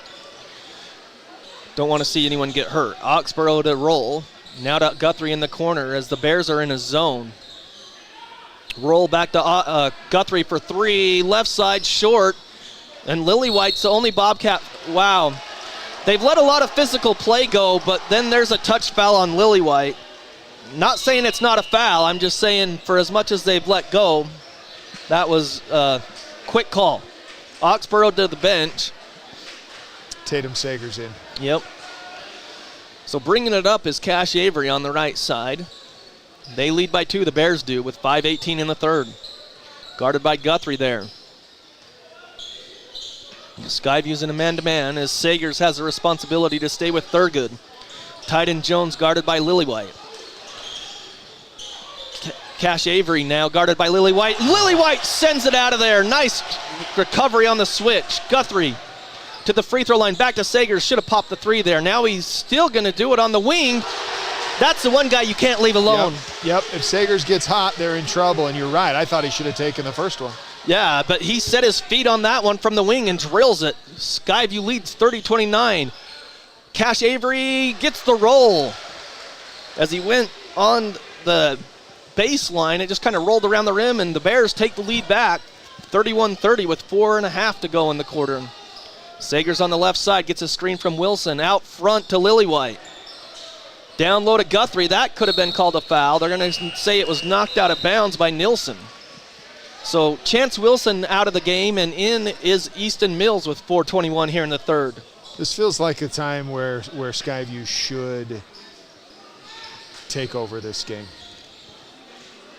Don't want to see anyone get hurt. Oxborough to Roll. Now to Guthrie in the corner as the Bears are in a zone. Roll back to Guthrie for 3. Left side short. And Lillywhite's the only Bobcat. Wow. They've let a lot of physical play go, but then there's a touch foul on Lillywhite. Not saying it's not a foul. I'm just saying for as much as they've let go, that was a quick call. Oxborough to the bench. Tatum Sager's in. Yep. So bringing it up is Cash Avery on the right side. They lead by 2, the Bears do, with 5:18 in the third. Guarded by Guthrie there. Skyview's in a man-to-man as Sagers has the responsibility to stay with Thurgood. Tyden Jones guarded by Lillywhite. Cash Avery now guarded by Lillywhite. Lillywhite sends it out of there. Nice recovery on the switch. Guthrie to the free throw line. Back to Sagers. Should have popped the 3 there. Now he's still going to do it on the wing. That's the one guy you can't leave alone. Yep. If Sagers gets hot, they're in trouble. And you're right. I thought he should have taken the first one. Yeah, but he set his feet on that one from the wing and drills it. Skyview leads 30-29. Cash Avery gets the roll. As he went on the baseline, it just kind of rolled around the rim, and the Bears take the lead back. 31-30 with 4.5 to go in the quarter. Sagers on the left side gets a screen from Wilson. Out front to Lillywhite. Down low to Guthrie. That could have been called a foul. They're going to say it was knocked out of bounds by Nilsson. So Chance Wilson out of the game, and in is Easton Mills with 4:21 here in the third. This feels like a time where Skyview should take over this game.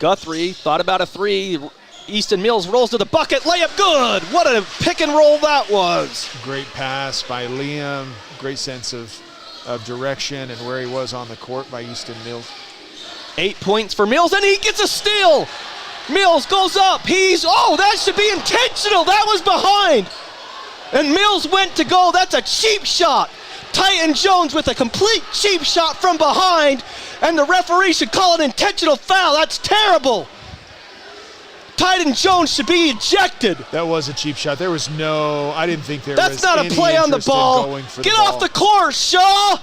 Guthrie thought about a 3. Easton Mills rolls to the bucket. Layup good. What a pick and roll that was. Great pass by Liam. Great sense of of direction and where he was on the court by Easton Mills. 8 points for Mills, and he gets a steal. Mills goes up. That should be intentional. That was behind. And Mills went to go. That's a cheap shot. Tyton Jones with a complete cheap shot from behind, and the referee should call an intentional foul. That's terrible. Tyton Jones should be ejected. That was a cheap shot. I didn't think there was That's not a any play on the interest in ball. going for Get the off ball. the court, Shaw.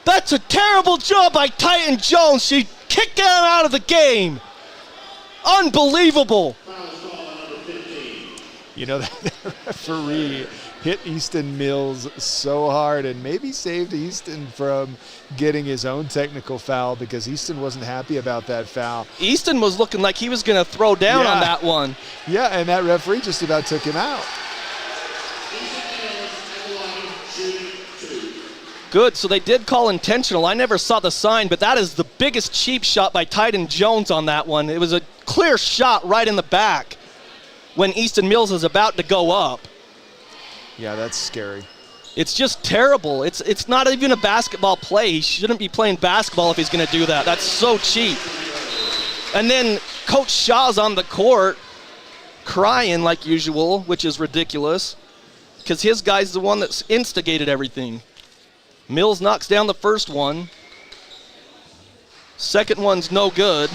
That's a terrible job by Tyton Jones. She kicked him out of the game. Unbelievable. You know, that referee hit Easton Mills so hard and maybe saved Easton from getting his own technical foul because Easton wasn't happy about that foul. Easton was looking like he was going to throw down on that one. Yeah, and that referee just about took him out. Good, so they did call intentional. I never saw the sign, but that is the biggest cheap shot by Tyton Jones on that one. It was a clear shot right in the back when Easton Mills is about to go up. Yeah, that's scary. It's just terrible. It's not even a basketball play. He shouldn't be playing basketball if he's going to do that. That's so cheap. And then Coach Shaw's on the court crying like usual, which is ridiculous because his guy's the one that's instigated everything. Mills knocks down the first one. Second one's no good.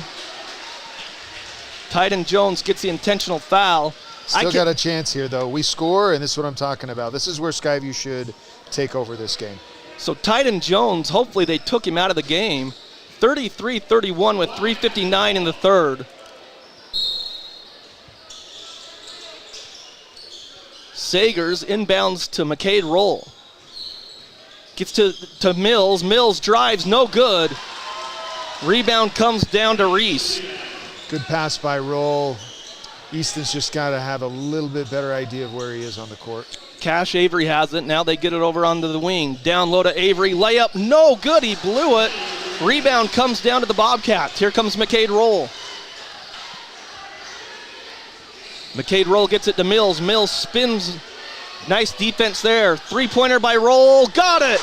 Tyton Jones gets the intentional foul. Still got a chance here, though. We score, and this is what I'm talking about. This is where Skyview should take over this game. So Tyton Jones, hopefully they took him out of the game. 33-31 with 3:59 in the third. Sagers inbounds to McCade Roll. Gets to Mills. Mills drives, no good. Rebound comes down to Reese. Good pass by Roll. Easton's just got to have a little bit better idea of where he is on the court. Cash Avery has it. Now they get it over onto the wing. Down low to Avery. Layup, no good. He blew it. Rebound comes down to the Bobcats. Here comes McCade Roll. McCade Roll gets it to Mills. Mills spins. Nice defense there. Three-pointer by Roll. Got it.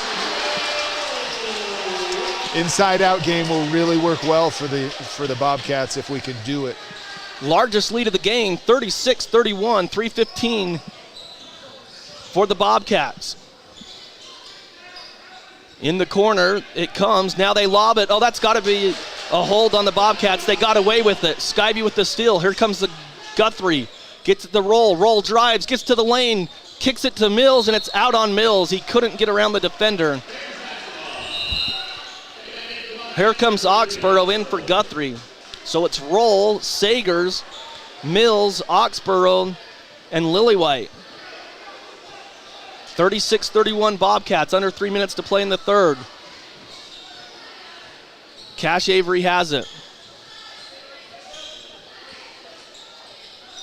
Inside-out game will really work well for the Bobcats if we can do it. Largest lead of the game, 36-31, 3:15 for the Bobcats. In the corner, it comes. Now they lob it. Oh, that's got to be a hold on the Bobcats. They got away with it. Skyview with the steal. Here comes the Guthrie. Gets the Roll. Roll drives, gets to the lane, kicks it to Mills, and it's out on Mills. He couldn't get around the defender. Here comes Oxborough in for Guthrie. So it's Roll, Sagers, Mills, Oxborough, and Lillywhite. 36-31 Bobcats, under 3 minutes to play in the third. Cash Avery has it.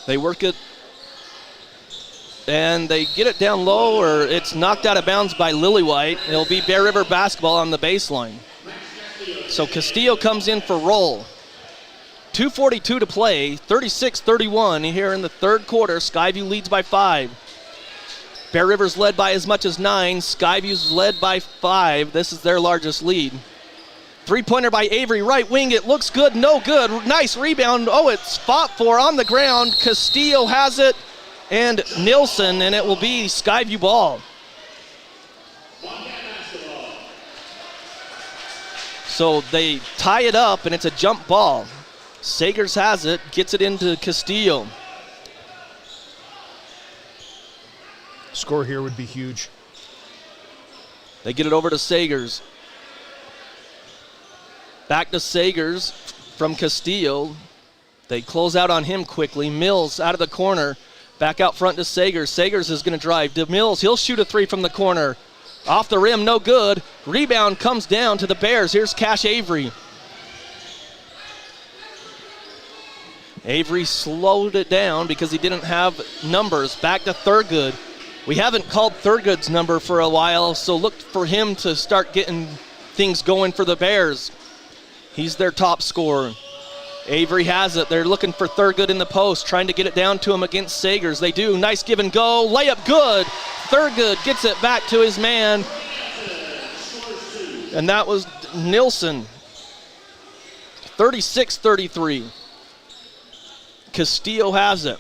They work it, and they get it down low, or it's knocked out of bounds by Lillywhite. It'll be Bear River basketball on the baseline. So Castillo comes in for Roll. 2:42 to play, 36-31 here in the third quarter. Skyview leads by 5. Bear River's led by as much as 9. Skyview's led by 5. This is their largest lead. Three-pointer by Avery, right wing. It looks good, no good. Nice rebound. Oh, it's fought for on the ground. Castillo has it, and Nilsson, and it will be Skyview ball. So they tie it up, and it's a jump ball. Sagers has it, gets it into Castillo. Score here would be huge. They get it over to Sagers. Back to Sagers from Castillo. They close out on him quickly. Mills out of the corner. Back out front to Sagers. Sagers is going to drive to Mills. He'll shoot a three from the corner. Off the rim, no good. Rebound comes down to the Bears. Here's Cash Avery. Avery slowed it down because he didn't have numbers. Back to Thurgood. We haven't called Thurgood's number for a while, so look for him to start getting things going for the Bears. He's their top scorer. Avery has it. They're looking for Thurgood in the post, trying to get it down to him against Sagers. They do. Nice give and go. Layup good. Thurgood gets it back to his man. And that was Nilsson. 36-33. Castillo has it.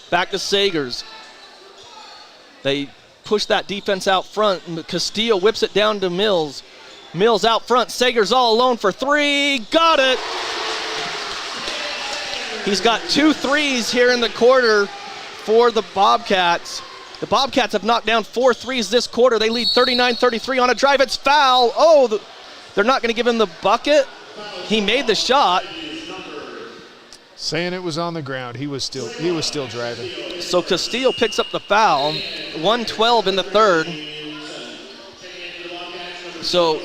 Back to Sagers. They push that defense out front. Castillo whips it down to Mills. Mills out front. Sagers all alone for three. Got it. He's got 2 threes here in the quarter for the Bobcats. The Bobcats have knocked down 4 threes this quarter. They lead 39-33 on a drive. It's foul. Oh, they're not going to give him the bucket. He made the shot. Saying it was on the ground. He was still driving. So Castillo picks up the foul. 1:12 in the third. So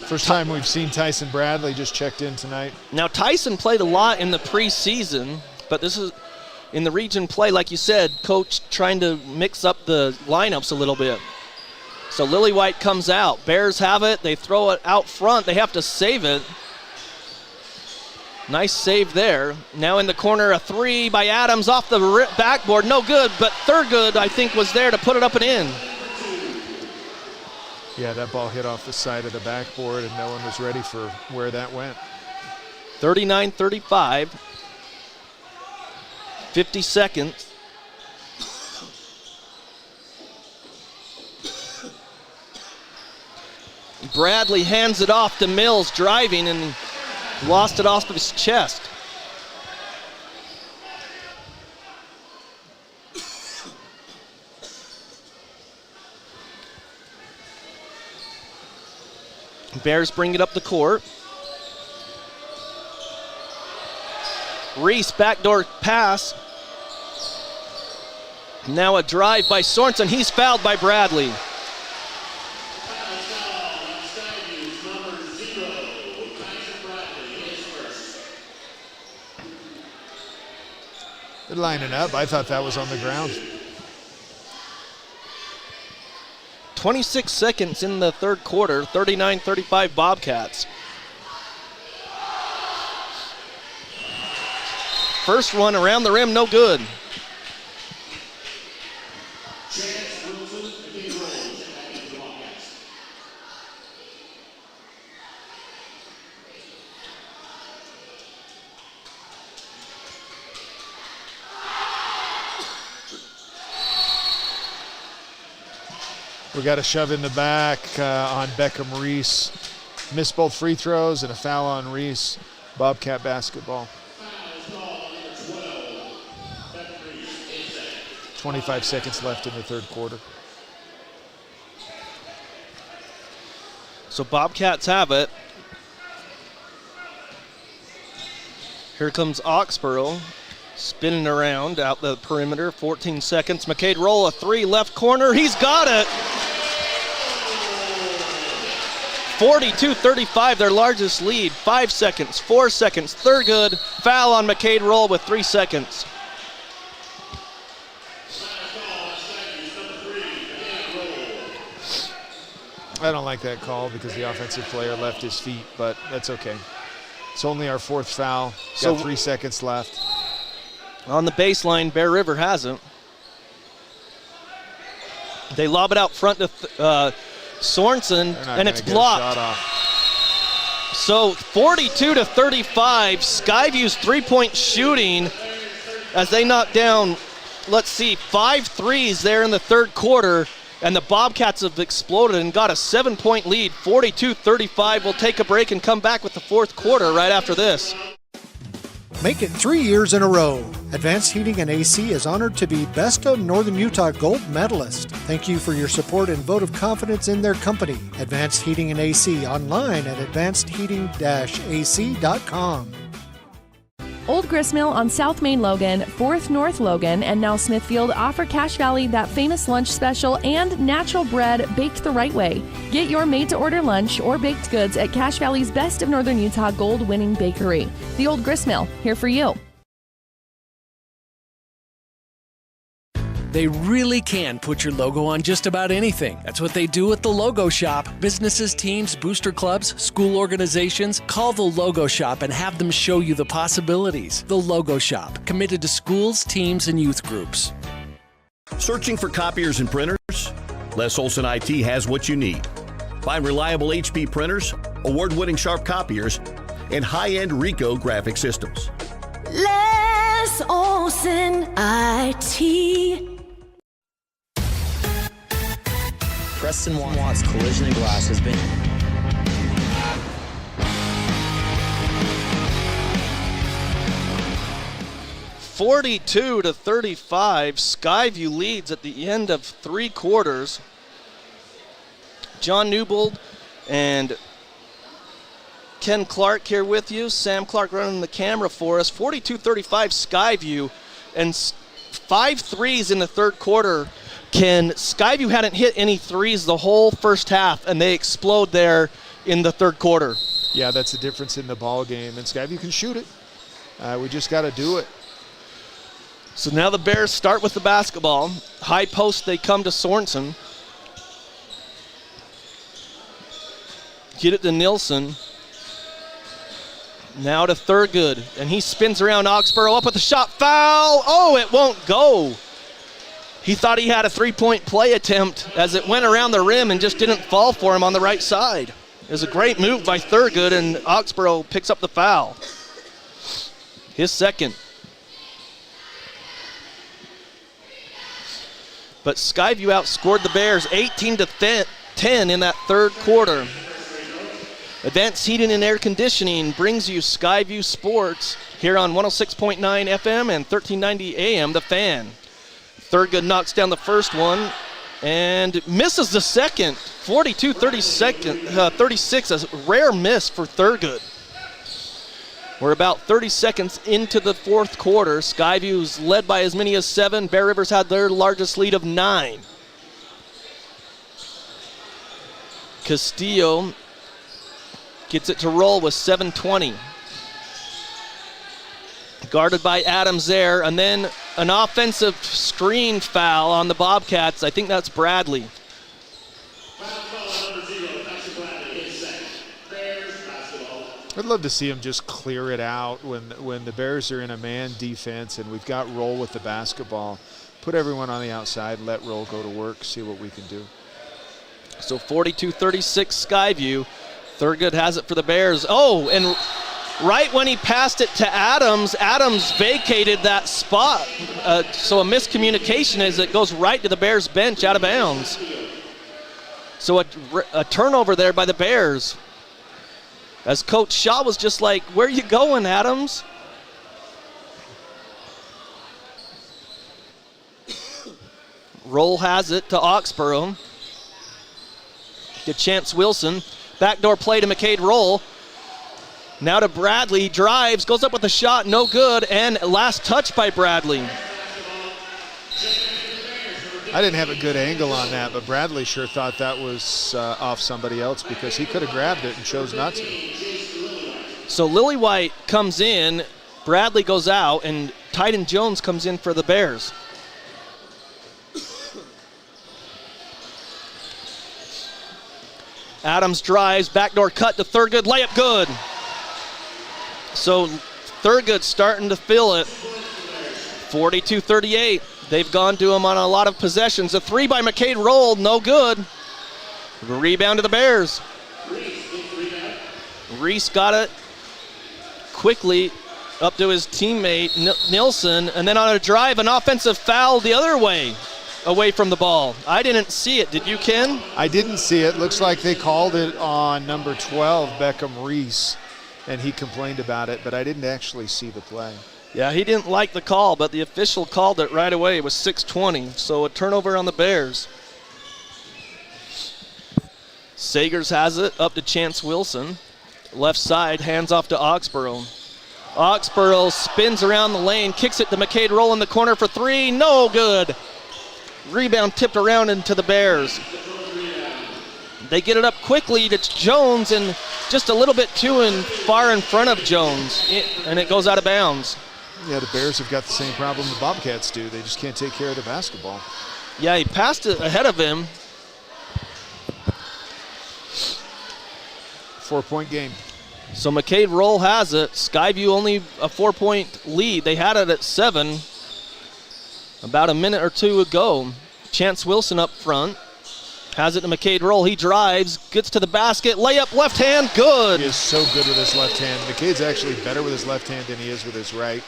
first time we've seen Tyson Bradley just checked in tonight. Now Tyson played a lot in the preseason, but this is in the region play, like you said, coach trying to mix up the lineups a little bit. So Lillywhite comes out. Bears have it. They throw it out front. They have to save it. Nice save there. Now in the corner, a 3 by Adams off the backboard. No good, but Thurgood, I think, was there to put it up and in. Yeah, that ball hit off the side of the backboard, and no one was ready for where that went. 39-35. 50 seconds. Bradley hands it off to Mills, driving, and lost it off of his chest. Bears bring it up the court. Reese, backdoor pass. Now a drive by Sorensen. He's fouled by Bradley. They're lining up. I thought that was on the ground. 26 seconds in the third quarter, 39-35 Bobcats. First one around the rim, no good. We got a shove in the back on Beckham Reese. Missed both free throws and a foul on Reese. Bobcat basketball. 25 seconds left in the third quarter. So Bobcats have it. Here comes Oxborough. Spinning around out the perimeter, 14 seconds. McCade Roll, a 3 left corner. He's got it. 42-35, their largest lead. 5 seconds, 4 seconds. Thurgood, foul on McCade Roll with 3 seconds. I don't like that call because the offensive player left his feet, but that's okay. It's only our 4th foul. Got 3 seconds left. On the baseline, Bear River has it. They lob it out front to Sorensen, and it's blocked. So 42-35, Skyview's three-point shooting as they knock down, 5 threes there in the third quarter, and the Bobcats have exploded and got a 7-point lead, 42-35. We'll take a break and come back with the fourth quarter right after this. Make it 3 years in a row. Advanced Heating and AC is honored to be Best of Northern Utah Gold Medalist. Thank you for your support and vote of confidence in their company. Advanced Heating and AC online at advancedheating-ac.com. Old Gristmill on South Main Logan, 4th North Logan, and now Smithfield offer Cache Valley that famous lunch special and natural bread baked the right way. Get your made-to-order lunch or baked goods at Cache Valley's Best of Northern Utah gold-winning bakery. The Old Gristmill, here for you. They really can put your logo on just about anything. That's what they do at the Logo Shop. Businesses, teams, booster clubs, school organizations, call the Logo Shop and have them show you the possibilities. The Logo Shop, committed to schools, teams, and youth groups. Searching for copiers and printers? Les Olson IT has what you need. Find reliable HP printers, award-winning Sharp copiers, and high-end Ricoh graphic systems. Les Olson IT. Preston Watts Collision and Glass has been 42-35, Skyview leads at the end of 3 quarters. John Newbold and Ken Clark here with you. Sam Clark running the camera for us. 42-35 Skyview, and 5 threes in the third quarter. Skyview hadn't hit any threes the whole first half, and they explode there in the third quarter. Yeah, that's the difference in the ball game, and Skyview can shoot it. We just got to do it. So now the Bears start with the basketball. High post, they come to Sorensen. Get it to Nilsson. Now to Thurgood, and he spins around Oxborough up with a shot. Foul! Oh, it won't go. He thought he had a three-point play attempt as it went around the rim and just didn't fall for him on the right side. It was a great move by Thurgood, and Oxborough picks up the foul. His second. But Skyview outscored the Bears 18-10 in that third quarter. Advanced Heating and Air Conditioning brings you Skyview Sports here on 106.9 FM and 1390 AM, The Fan. Thurgood knocks down the first one and misses the second. 42-36, a rare miss for Thurgood. We're about 30 seconds into the fourth quarter. Skyview's led by as many as 7. Bear Rivers had their largest lead of 9. Castillo gets it to roll with 7:20. Guarded by Adams there, and then an offensive screen foul on the Bobcats. I think that's Bradley. I'd love to see him just clear it out when the Bears are in a man defense and we've got Roll with the basketball. Put everyone on the outside, let Roll go to work, see what we can do. So 42-36 Skyview. Thurgood has it for the Bears. Oh, and right when he passed it to Adams, Adams vacated that spot. So a miscommunication as it goes right to the Bears bench out of bounds. So a turnover there by the Bears. As Coach Shaw was just like, where are you going, Adams? Roll has it to Oxborough. To Chance Wilson. Backdoor play to McCade Roll. Now to Bradley. He drives, goes up with a shot, no good, and last touch by Bradley. I didn't have a good angle on that, but Bradley sure thought that was off somebody else because he could have grabbed it and chose not to. So Lily White comes in, Bradley goes out, and Tyden Jones comes in for the Bears. Adams drives, backdoor cut to Thurgood, layup good. So Thurgood starting to feel it. 42-38. They've gone to him on a lot of possessions. A three by McCade Roll, no good. Rebound to the Bears. Reese got it quickly up to his teammate Nilsson, and then on a drive, an offensive foul the other way, away from the ball. I didn't see it. Did you, Ken? I didn't see it. Looks like they called it on number 12, Beckham Reese, and he complained about it, but I didn't actually see the play. Yeah, he didn't like the call, but the official called it right away. It was 6:20, so a turnover on the Bears. Sagers has it up to Chance Wilson. Left side, hands off to Oxborough. Oxborough spins around the lane, kicks it to McCade Roll in the corner for 3, no good. Rebound tipped around into the Bears. They get it up quickly to Jones, and just a little bit too far in front of Jones, and it goes out of bounds. Yeah, the Bears have got the same problem the Bobcats do. They just can't take care of the basketball. Yeah, he passed it ahead of him. 4-point game. So McCade Roll has it. Skyview only a 4-point lead. They had it at 7 about a minute or two ago. Chance Wilson up front. Has it to McCade Roll. He drives, gets to the basket, layup, left hand, good. He is so good with his left hand. McCade's actually better with his left hand than he is with his right.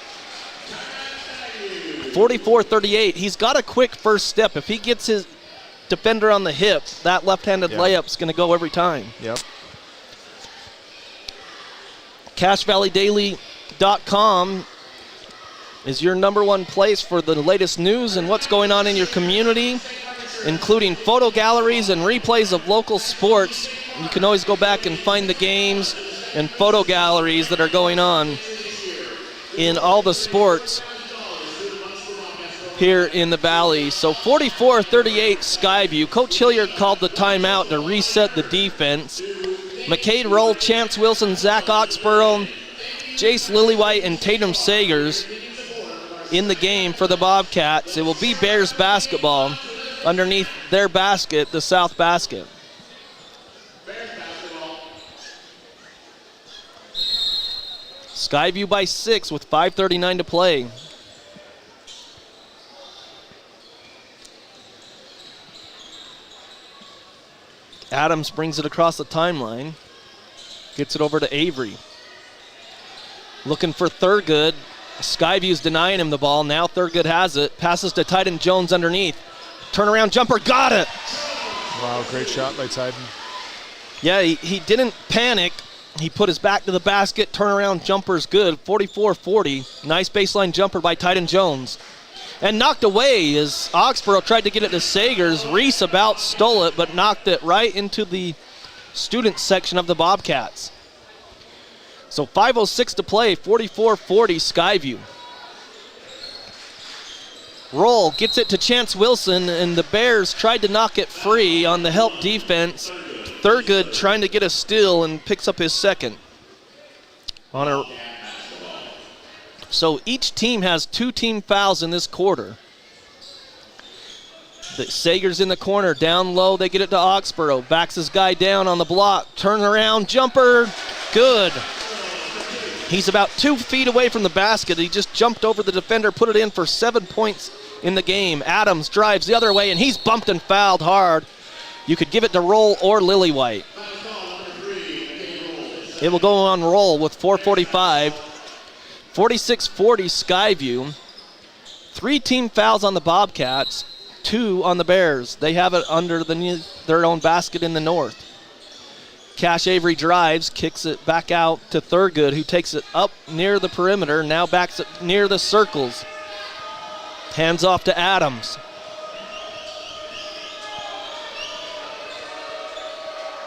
44-38. He's got a quick first step. If he gets his defender on the hip, that left-handed layup's going to go every time. Yep. CashValleyDaily.com is your #1 place for the latest news and what's going on in your community, including photo galleries and replays of local sports. You can always go back and find the games and photo galleries that are going on in all the sports here in the Valley. So 44-38 Skyview. Coach Hilliard called the timeout to reset the defense. McCade Roll, Chance Wilson, Zach Oxborough, Jace Lillywhite, and Tatum Sagers in the game for the Bobcats. It will be Bears basketball underneath their basket, the south basket. Skyview by 6 with 5:39 to play. Adams brings it across the timeline. Gets it over to Avery. Looking for Thurgood. Skyview's denying him the ball. Now Thurgood has it. Passes to Titan Jones underneath. Turnaround jumper, got it! Wow, great shot by Titan. Yeah, he didn't panic. He put his back to the basket. Turnaround jumper's good. 44-40. Nice baseline jumper by Titan Jones. And knocked away as Oxborough tried to get it to Sagers. Reese about stole it, but knocked it right into the student section of the Bobcats. So 5:06 to play, 44-40 Skyview. Roll gets it to Chance Wilson, and the Bears tried to knock it free on the help defense. Thurgood trying to get a steal and picks up his second. So each team has 2 team fouls in this quarter. The Sagers in the corner, down low, they get it to Oxborough. Backs his guy down on the block. Turn around, jumper, good. He's about 2 feet away from the basket. He just jumped over the defender, put it in for 7 points in the game. Adams drives the other way, and he's bumped and fouled hard. You could give it to Roll or Lillywhite. It will go on Roll with 4:45. 46-40 Skyview. 3 team fouls on the Bobcats, 2 on the Bears. They have it under their own basket in the north. Cash Avery drives, kicks it back out to Thurgood, who takes it up near the perimeter, now backs it near the circles. Hands off to Adams.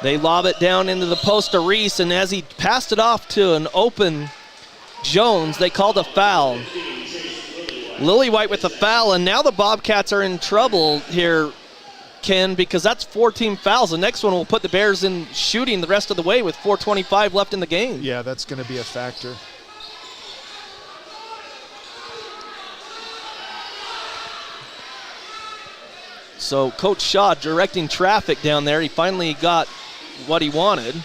They lob it down into the post to Reese, and as he passed it off to an open Jones, they called a foul. Lillywhite with the foul, and now the Bobcats are in trouble here, Ken, because that's 4 team fouls. The next one will put the Bears in shooting the rest of the way with 4:25 left in the game. Yeah, that's going to be a factor. So Coach Shaw directing traffic down there. He finally got what he wanted.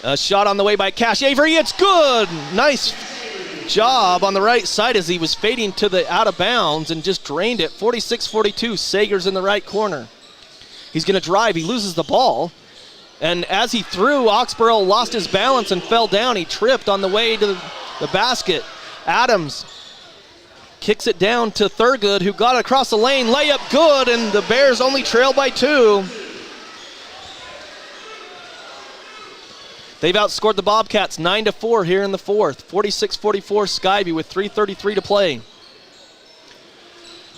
A shot on the way by Cash Avery. It's good. Nice job on the right side as he was fading to the out of bounds and just drained it. 46-42. Sagers in the right corner. He's going to drive. He loses the ball. And as he threw, Oxborough lost his balance and fell down. He tripped on the way to the basket. Adams kicks it down to Thurgood, who got across the lane. Layup good, and the Bears only trail by 2. They've outscored the Bobcats 9-4 here in the fourth. 46-44 Skyview with 3:33 to play.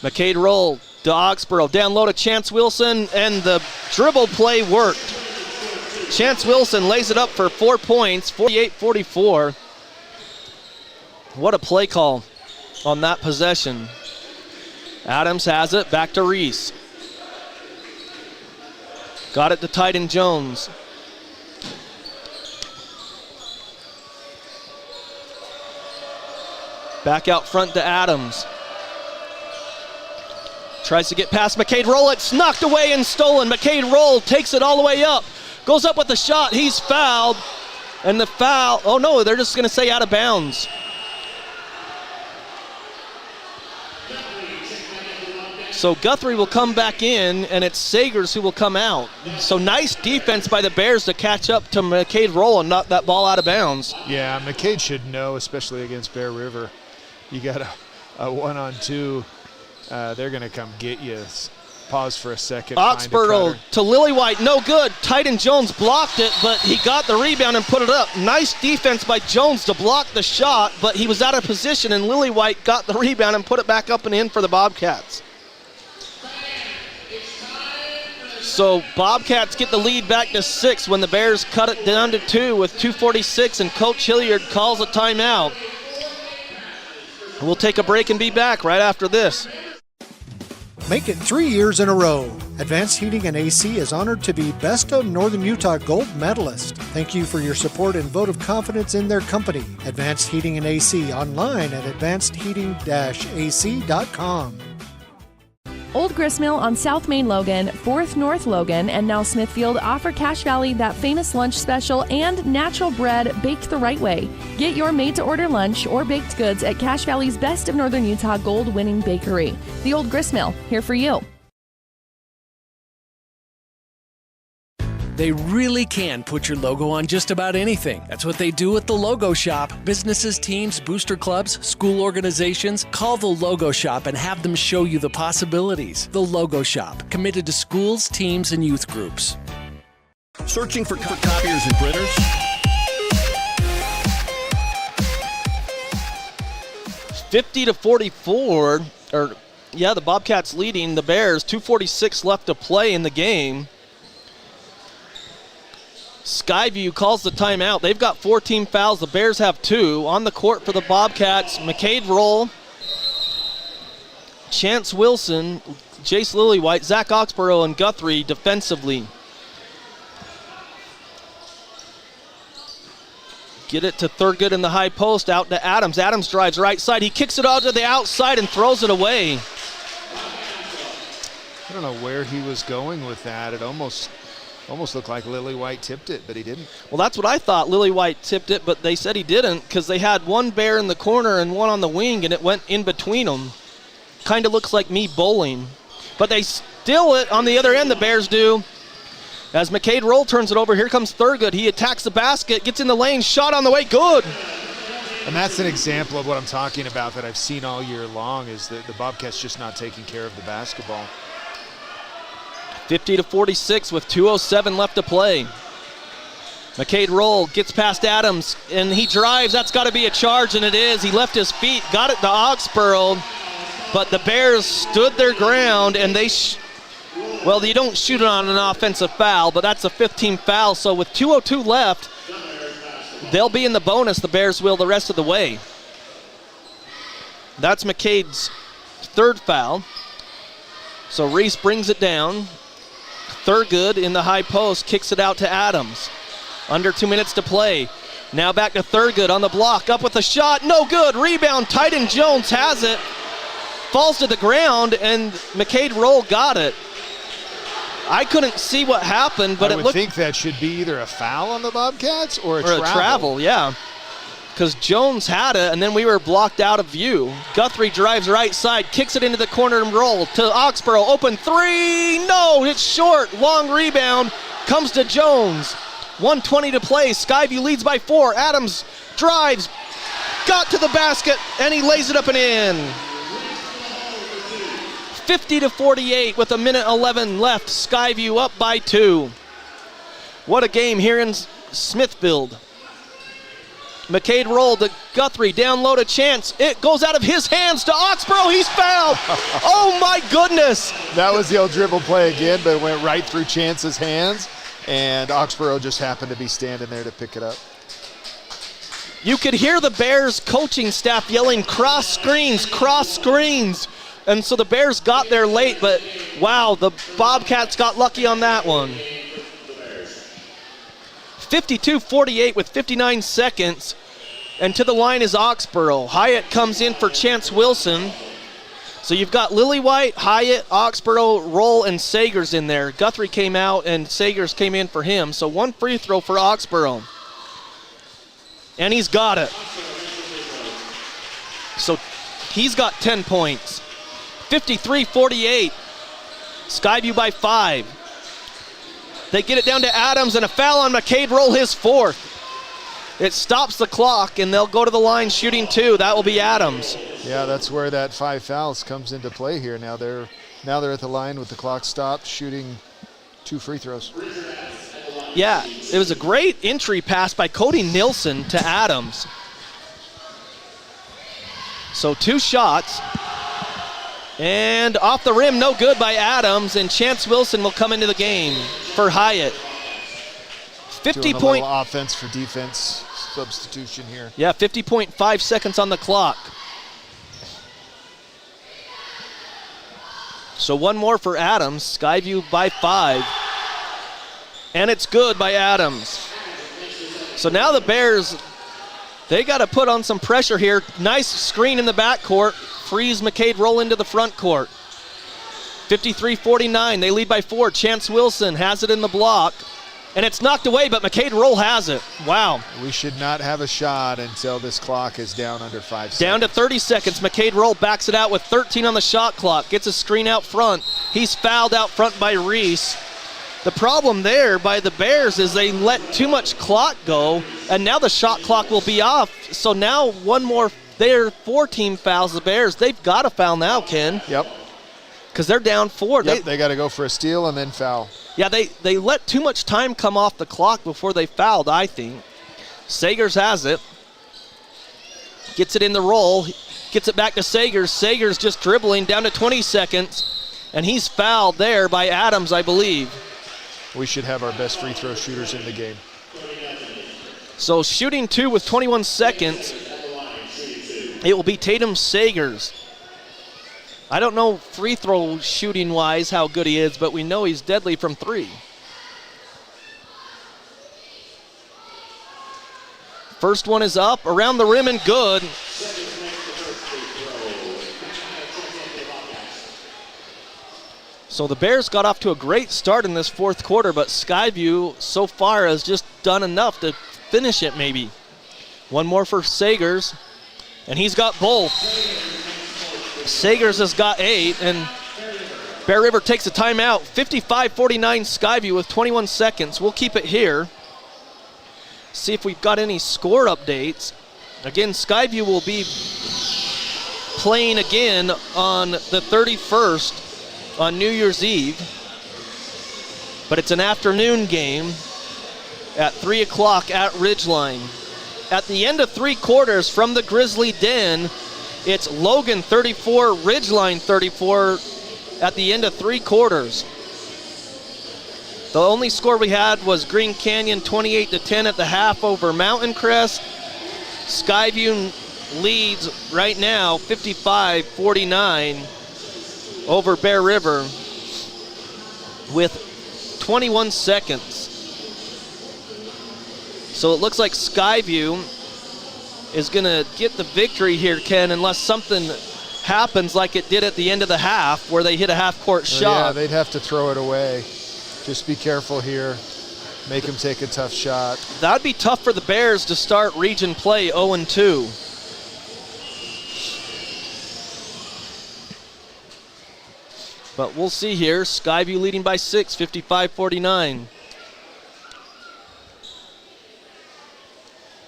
McCade Roll to Oxborough. Down low to Chance Wilson, and the dribble play worked. Chance Wilson lays it up for 4 points, 48-44. What a play call on that possession. Adams has it, back to Reese. Got it to Titan Jones. Back out front to Adams. Tries to get past McCade Roll. It's knocked away and stolen. McCade Roll takes it all the way up. Goes up with the shot. He's fouled. And the foul, oh no, they're just going to say out of bounds. So Guthrie will come back in, and it's Sagers who will come out. So nice defense by the Bears to catch up to McCade Roll and knock that ball out of bounds. Yeah, McCade should know, especially against Bear River. You got a 1-on-2. They're going to come get you. Pause for a second. Oxborough to Lillywhite, no good. Titan Jones blocked it, but he got the rebound and put it up. Nice defense by Jones to block the shot, but he was out of position, and Lillywhite got the rebound and put it back up and in for the Bobcats. So Bobcats get the lead back to 6 when the Bears cut it down to 2 with 2:46, and Coach Hilliard calls a timeout. We'll take a break and be back right after this. Make it 3 years in a row. Advanced Heating and AC is honored to be Best of Northern Utah Gold Medalist. Thank you for your support and vote of confidence in their company. Advanced Heating and AC online at advancedheating-ac.com. Old Gristmill on South Main Logan, 4th North Logan, and now Smithfield offer Cache Valley that famous lunch special and natural bread baked the right way. Get your made-to-order lunch or baked goods at Cache Valley's Best of Northern Utah gold-winning bakery. The Old Gristmill, here for you. They really can put your logo on just about anything. That's what they do at the Logo Shop. Businesses, teams, booster clubs, school organizations, call the Logo Shop and have them show you the possibilities. The Logo Shop, committed to schools, teams, and youth groups. Searching for copiers and printers? (50-44), the Bobcats leading the Bears. 2:46 left to play in the game. Skyview calls the timeout. They've got 4 team fouls. The Bears have 2. On the court for the Bobcats, McCade Roll, Chance Wilson, Jace Lillywhite, Zach Oxborough, and Guthrie defensively. Get it to Thurgood in the high post, out to Adams. Adams drives right side. He kicks it out to the outside and throws it away. I don't know where he was going with that. It almost looked like Lillywhite tipped it, but he didn't. Well, that's what I thought. Lillywhite tipped it, but they said he didn't because they had one Bear in the corner and one on the wing, and it went in between them. Kind of looks like me bowling. But they steal it on the other end, the Bears do. As McCade Roll turns it over, here comes Thurgood. He attacks the basket, gets in the lane, shot on the way, good. And that's an example of what I'm talking about that I've seen all year long, is that the Bobcats just not taking care of the basketball. 50-46 with 2:07 left to play. McCade Roll gets past Adams, and he drives. That's got to be a charge, and it is. He left his feet, got it to Oxborough, but the Bears stood their ground, and they you don't shoot it on an offensive foul, but that's a 15 foul, so with 2:02 left, they'll be in the bonus. The Bears will the rest of the way. That's McCade's 3rd foul. So Reese brings it down. Thurgood in the high post, kicks it out to Adams. Under 2 minutes to play. Now back to Thurgood on the block, up with a shot, no good. Rebound, Titan Jones has it. Falls to the ground, and McCade Roll got it. I couldn't see what happened, but I would think that should be either a foul on the Bobcats or a travel. Yeah. Because Jones had it, and then we were blocked out of view. Guthrie drives right side, kicks it into the corner and roll to Oxborough. Open 3, no, it's short. Long rebound, comes to Jones. 1:20 to play, Skyview leads by 4. Adams drives, got to the basket, and he lays it up and in. 50-48 with 1:11 left. Skyview up by 2. What a game here in Smithfield. McCade Roll to Guthrie, down low to Chance. It goes out of his hands to Oxborough. He's fouled. Oh my goodness. That was the old dribble play again, but it went right through Chance's hands, and Oxborough just happened to be standing there to pick it up. You could hear the Bears coaching staff yelling, cross screens, cross screens. And so the Bears got there late, but wow, the Bobcats got lucky on that one. 52-48 with 59 seconds. And to the line is Oxborough. Hyatt comes in for Chance Wilson. So you've got Lillywhite, Hyatt, Oxborough, Roll, and Sagers in there. Guthrie came out and Sagers came in for him. So 1 free throw for Oxborough. And he's got it. So he's got 10 points. 53-48. Skyview by 5. They get it down to Adams, and a foul on McCade Roll, his 4th. It stops the clock, and they'll go to the line shooting 2. That will be Adams. Yeah, that's where that 5 fouls comes into play here. Now they're at the line with the clock stopped, shooting 2 free throws. Yeah, it was a great entry pass by Cody Nilsson to Adams. So 2 shots. And off the rim, no good by Adams, and Chance Wilson will come into the game for Hyatt. 50 Doing a little offense for defense substitution here. Yeah, 50.5 seconds on the clock. So 1 more for Adams. Skyview by 5. And it's good by Adams. So now the Bears, they got to put on some pressure here. Nice screen in the backcourt. Frees McCade Roll into the front court. 53-49. They lead by 4. Chance Wilson has it in the block. And it's knocked away, but McCade Roll has it. Wow. We should not have a shot until this clock is down under 5 seconds. Down to 30 seconds. McCade Roll backs it out with 13 on the shot clock. Gets a screen out front. He's fouled out front by Reese. The problem there by the Bears is they let too much clock go, and now the shot clock will be off. So now 1 more, they're 4 team fouls, the Bears. They've got to foul now, Ken. Yep. Because they're down 4. Yep, they got to go for a steal and then foul. Yeah, they let too much time come off the clock before they fouled, I think. Sagers has it. Gets it in the roll. Gets it back to Sagers. Sagers just dribbling down to 20 seconds. And he's fouled there by Adams, I believe. We should have our best free throw shooters in the game. So shooting 2 with 21 seconds. It will be Tatum Sagers. I don't know free throw shooting wise how good he is, but we know he's deadly from 3. First one is up, around the rim and good. So the Bears got off to a great start in this 4th quarter, but Skyview so far has just done enough to finish it maybe. 1 more for Sagers, and he's got both. Sagers has got 8, and Bear River takes a timeout. 55-49 Skyview with 21 seconds. We'll keep it here. See if we've got any score updates. Again, Skyview will be playing again on the 31st on New Year's Eve. But it's an afternoon game at 3 o'clock at Ridgeline. At the end of 3 quarters from the Grizzly Den, it's Logan 34, Ridgeline 34 at the end of 3 quarters. The only score we had was Green Canyon 28-10 at the half over Mountain Crest. Skyview leads right now 55-49 over Bear River with 21 seconds. So it looks like Skyview is going to get the victory here, Ken, unless something happens like it did at the end of the half where they hit a half-court shot. Yeah, they'd have to throw it away. Just be careful here. Make them take a tough shot. That would be tough for the Bears to start region play 0-2. But we'll see here. Skyview leading by 6, 55-49.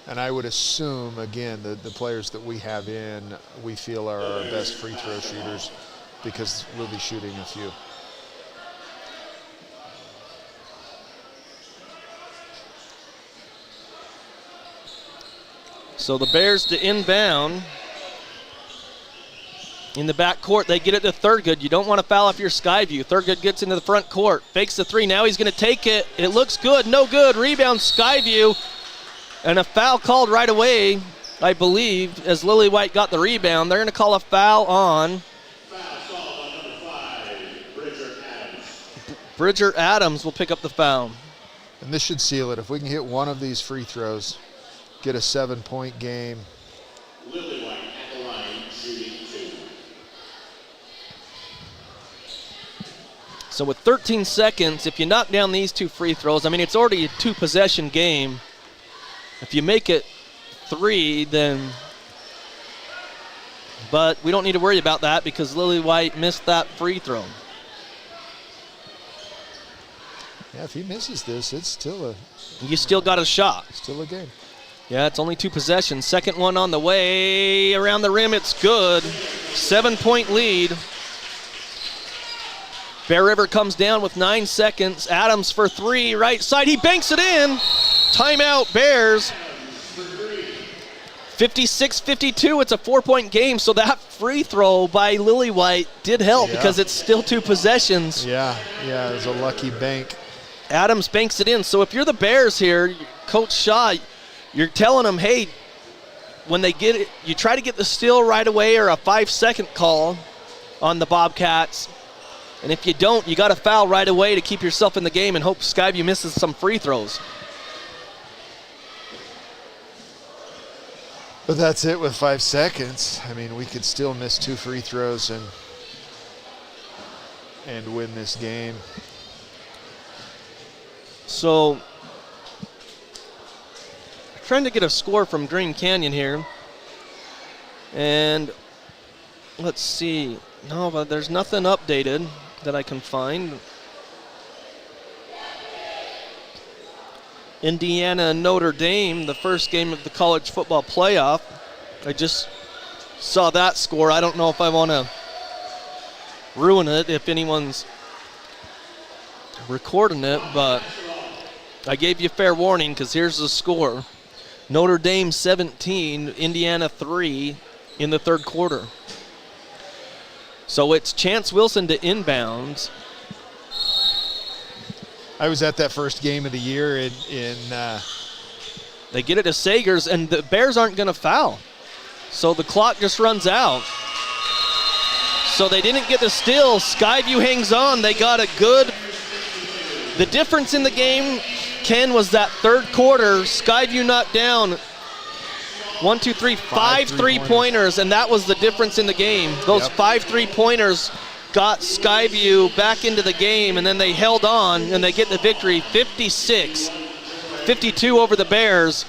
And I would assume, again, that the players that we have in, we feel are our best free throw shooters because we'll be shooting a few. So the Bears to inbound. In the back court, they get it to Thurgood. You don't want to foul off your Skyview. Thurgood gets into the front court, fakes the 3. Now he's going to take it. It looks good, no good. Rebound Skyview. And a foul called right away, I believe, as Lily White got the rebound. They're going to call a foul on Bridger Adams will pick up the foul. And this should seal it. If we can hit one of these free throws, get a 7-point game. Lily White at the line, shooting 2. So with 13 seconds, if you knock down these 2 free throws, I mean, it's already a 2-possession game. If you make it 3, then But we don't need to worry about that because Lily White missed that free throw. Yeah, if he misses this, it's still You still got a shot. Still a game. Yeah, it's only 2 possessions. Second one on the way. Around the rim, it's good. 7-point lead. Bear River comes down with 9 seconds. Adams for 3, right side. He banks it in. Timeout, Bears. 56-52, it's a 4-point game, so that free throw by Lily White did help because it's still 2 possessions. Yeah, it was a lucky bank. Adams banks it in. So if you're the Bears here, Coach Shaw, you're telling them, hey, when they get it, you try to get the steal right away or a 5-second call on the Bobcats. And if you don't, you got to foul right away to keep yourself in the game and hope Skyview misses some free throws. But that's it with 5 seconds. I mean, we could still miss 2 free throws and win this game. So, trying to get a score from Green Canyon here. And let's see. No, but there's nothing updated that I can find. Indiana and Notre Dame, the first game of the college football playoff. I just saw that score. I don't know if I want to ruin it if anyone's recording it, but I gave you fair warning because here's the score. Notre Dame 17, Indiana 3 in the third quarter. So it's Chance Wilson to inbounds. I was at that first game of the year in they get it to Sagers, and the Bears aren't going to foul. So the clock just runs out. So they didn't get the steal. Skyview hangs on. They got a good. The difference in the game, Ken, was that third quarter. Skyview knocked down 5 3-pointers, and that was the difference in the game. Those 5 3-pointers got Skyview back into the game, and then they held on, and they get the victory 56-52 over the Bears.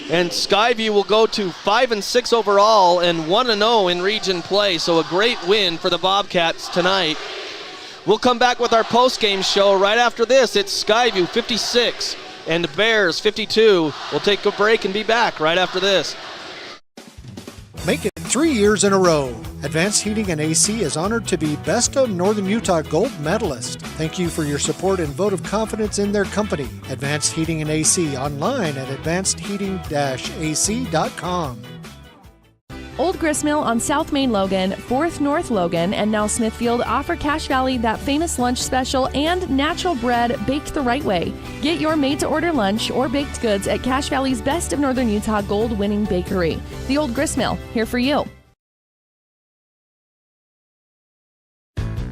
And Skyview will go to 5-6 overall and 1-0 in region play. So a great win for the Bobcats tonight. We'll come back with our post-game show right after this. It's Skyview 56 and the Bears 52. We'll take a break and be back right after this. Make it 3 years in a row. Advanced Heating and AC is honored to be Best of Northern Utah Gold Medalist. Thank you for your support and vote of confidence in their company. Advanced Heating and AC online at advancedheating-ac.com. Old Gristmill on South Main Logan, 4th North Logan, and now Smithfield offer Cache Valley that famous lunch special and natural bread baked the right way. Get your made-to-order lunch or baked goods at Cache Valley's Best of Northern Utah gold-winning bakery. The Old Gristmill, here for you.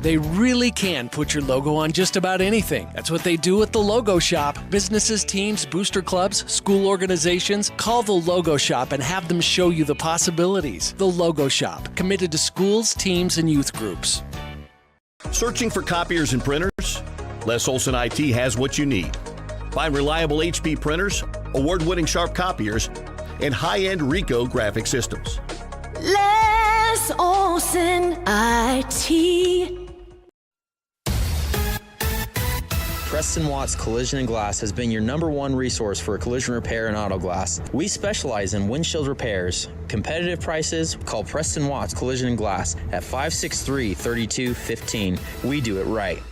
They really can put your logo on just about anything. That's what they do at the Logo Shop. Businesses, teams, booster clubs, school organizations, call the Logo Shop and have them show you the possibilities. The Logo Shop, committed to schools, teams, and youth groups. Searching for copiers and printers? Les Olson IT has what you need. Find reliable HP printers, award-winning Sharp copiers, and high-end Ricoh graphic systems. Les Olson IT. Preston Watts Collision and Glass has been your #1 resource for collision repair and auto glass. We specialize in windshield repairs. Competitive prices, call Preston Watts Collision and Glass at 563-3215. We do it right.